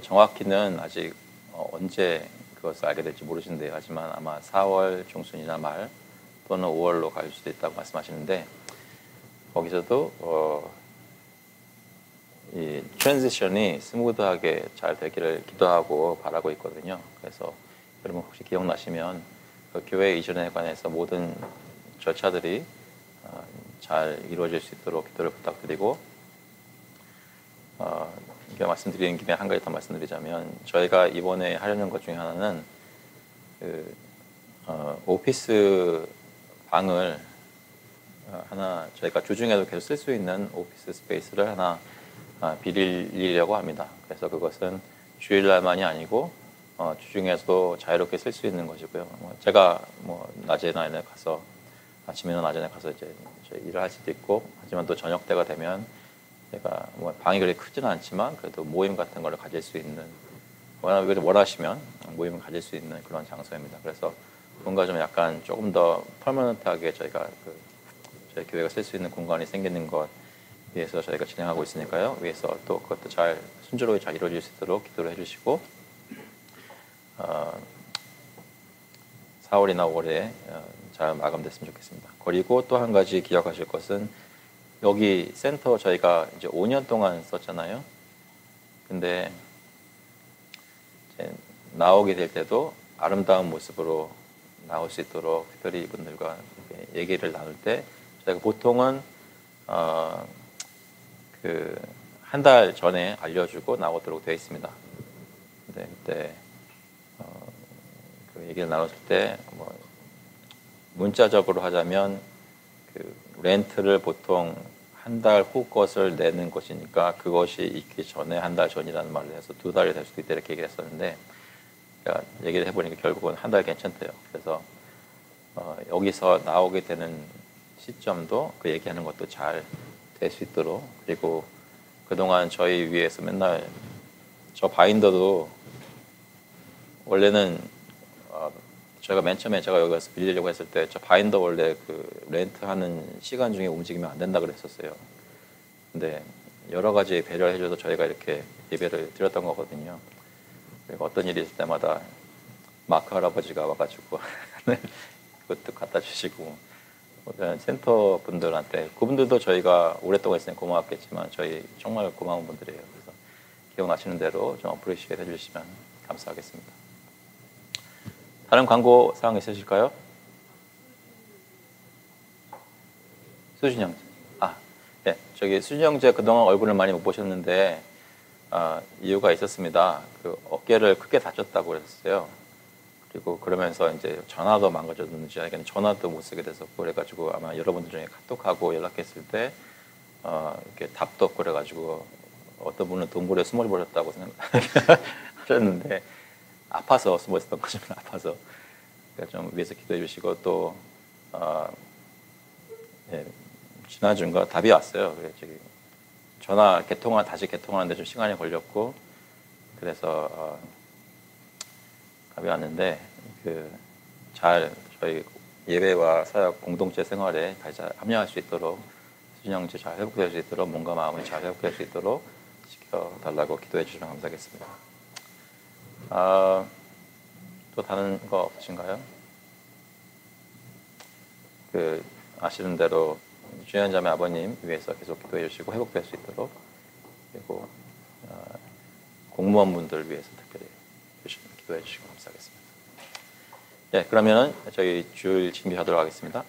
[SPEAKER 1] 정확히는 아직 언제 그것을 알게 될지 모르신대요. 하지만 아마 4월 중순이나 말 또는 5월로 갈 수도 있다고 말씀하시는데, 거기서도 이 트랜지션이 스무드하게 잘 되기를 기도하고 바라고 있거든요. 그래서 여러분 혹시 기억나시면 그 교회 이전에 관해서 모든 절차들이 잘 이루어질 수 있도록 기도를 부탁드리고, 이게 말씀드리는 김에 한 가지 더 말씀드리자면, 저희가 이번에 하려는 것 중에 하나는 오피스 방을 하나 저희가 주중에도 계속 쓸 수 있는 오피스 스페이스를 하나 빌리려고 합니다. 그래서 그것은 주일날만이 아니고 주중에도 자유롭게 쓸 수 있는 것이고요. 제가 낮에나 가서, 아침이나 낮에나 가서 이제 일을 할 수도 있고, 하지만 또 저녁 때가 되면 제가 방이 그렇게 크지는 않지만 그래도 모임 같은 걸 가질 수 있는, 원하시면 모임을 가질 수 있는 그런 장소입니다. 그래서 뭔가 좀 약간 조금 더 퍼머넌트하게 저희가 저희 교회가 쓸 수 있는 공간이 생기는 것 위해서 저희가 진행하고 있으니까요. 위해서 또 그것도 잘 순조롭게 잘 이루어질 수 있도록 기도를 해주시고, 4월이나 5월에 잘 마감됐으면 좋겠습니다. 그리고 또 한 가지 기억하실 것은, 여기 센터 저희가 이제 5년 동안 썼잖아요. 근데 이제 나오게 될 때도 아름다운 모습으로 나올 수 있도록 특별히 이분들과 얘기를 나눌 때 저희가 보통은 한 달 전에 알려주고 나오도록 되어 있습니다. 근데 그때 그 얘기를 나눴을 때 문자적으로 하자면 렌트를 보통 한 달 후 것을 내는 것이니까 그것이 있기 전에 한 달 전이라는 말을 해서 2달이 될 수도 있다 이렇게 얘기를 했었는데, 제가 얘기를 해보니까 결국은 한 달 괜찮대요. 그래서 여기서 나오게 되는 시점도 그 얘기하는 것도 잘 될 수 있도록, 그리고 그동안 저희 위해서 맨날 저 바인더도 원래는 저희가 맨 처음에 제가 여기 와서 빌리려고 했을 때 저 바인더 원래 렌트하는 시간 중에 움직이면 안 된다 그랬었어요. 근데 여러 가지 배려를 해줘서 저희가 이렇게 예배를 드렸던 거거든요. 그리고 어떤 일이 있을 때마다 마크 할아버지가 와가지고 그것도 갖다 주시고, 센터 분들한테, 그분들도 저희가 오랫동안 있으니 고마웠겠지만 저희 정말 고마운 분들이에요. 그래서 기억나시는 대로 좀 어프리시에이트 해주시면 감사하겠습니다. 다른 광고 사항 있으실까요? 수진 형제. 네. 저기 수진 형제 그동안 얼굴을 많이 못 보셨는데, 이유가 있었습니다. 어깨를 크게 다쳤다고 그랬어요. 그리고 그러면서 이제 전화도 망가졌는지 아니면 전화도 못 쓰게 돼서 그래가지고, 아마 여러분들 중에 카톡하고 연락했을 때, 이렇게 답도 없고 그래가지고, 어떤 분은 동굴에 숨어버렸다고 생각하셨는데, 아파서 숨어있었던 거죠. 아파서. 그러니까 좀 위해서 기도해 주시고, 또 지난주인가 답이 왔어요. 그래서 전화 다시 개통하는데 좀 시간이 걸렸고, 그래서 답이 왔는데 잘 저희 예배와 사역 공동체 생활에 다시 잘 합류할 수 있도록, 수진 형제 잘 회복될 수 있도록, 몸과 마음이 잘 회복될 수 있도록 지켜달라고 기도해 주시면 감사하겠습니다. 또 다른 거 없으신가요? 아시는 대로 주연자매 아버님 위해서 계속 기도해 주시고 회복될 수 있도록, 그리고 공무원분들 위해서 특별히 기도해 주시고 감사하겠습니다. 네, 그러면 저희 주일 준비하도록 하겠습니다.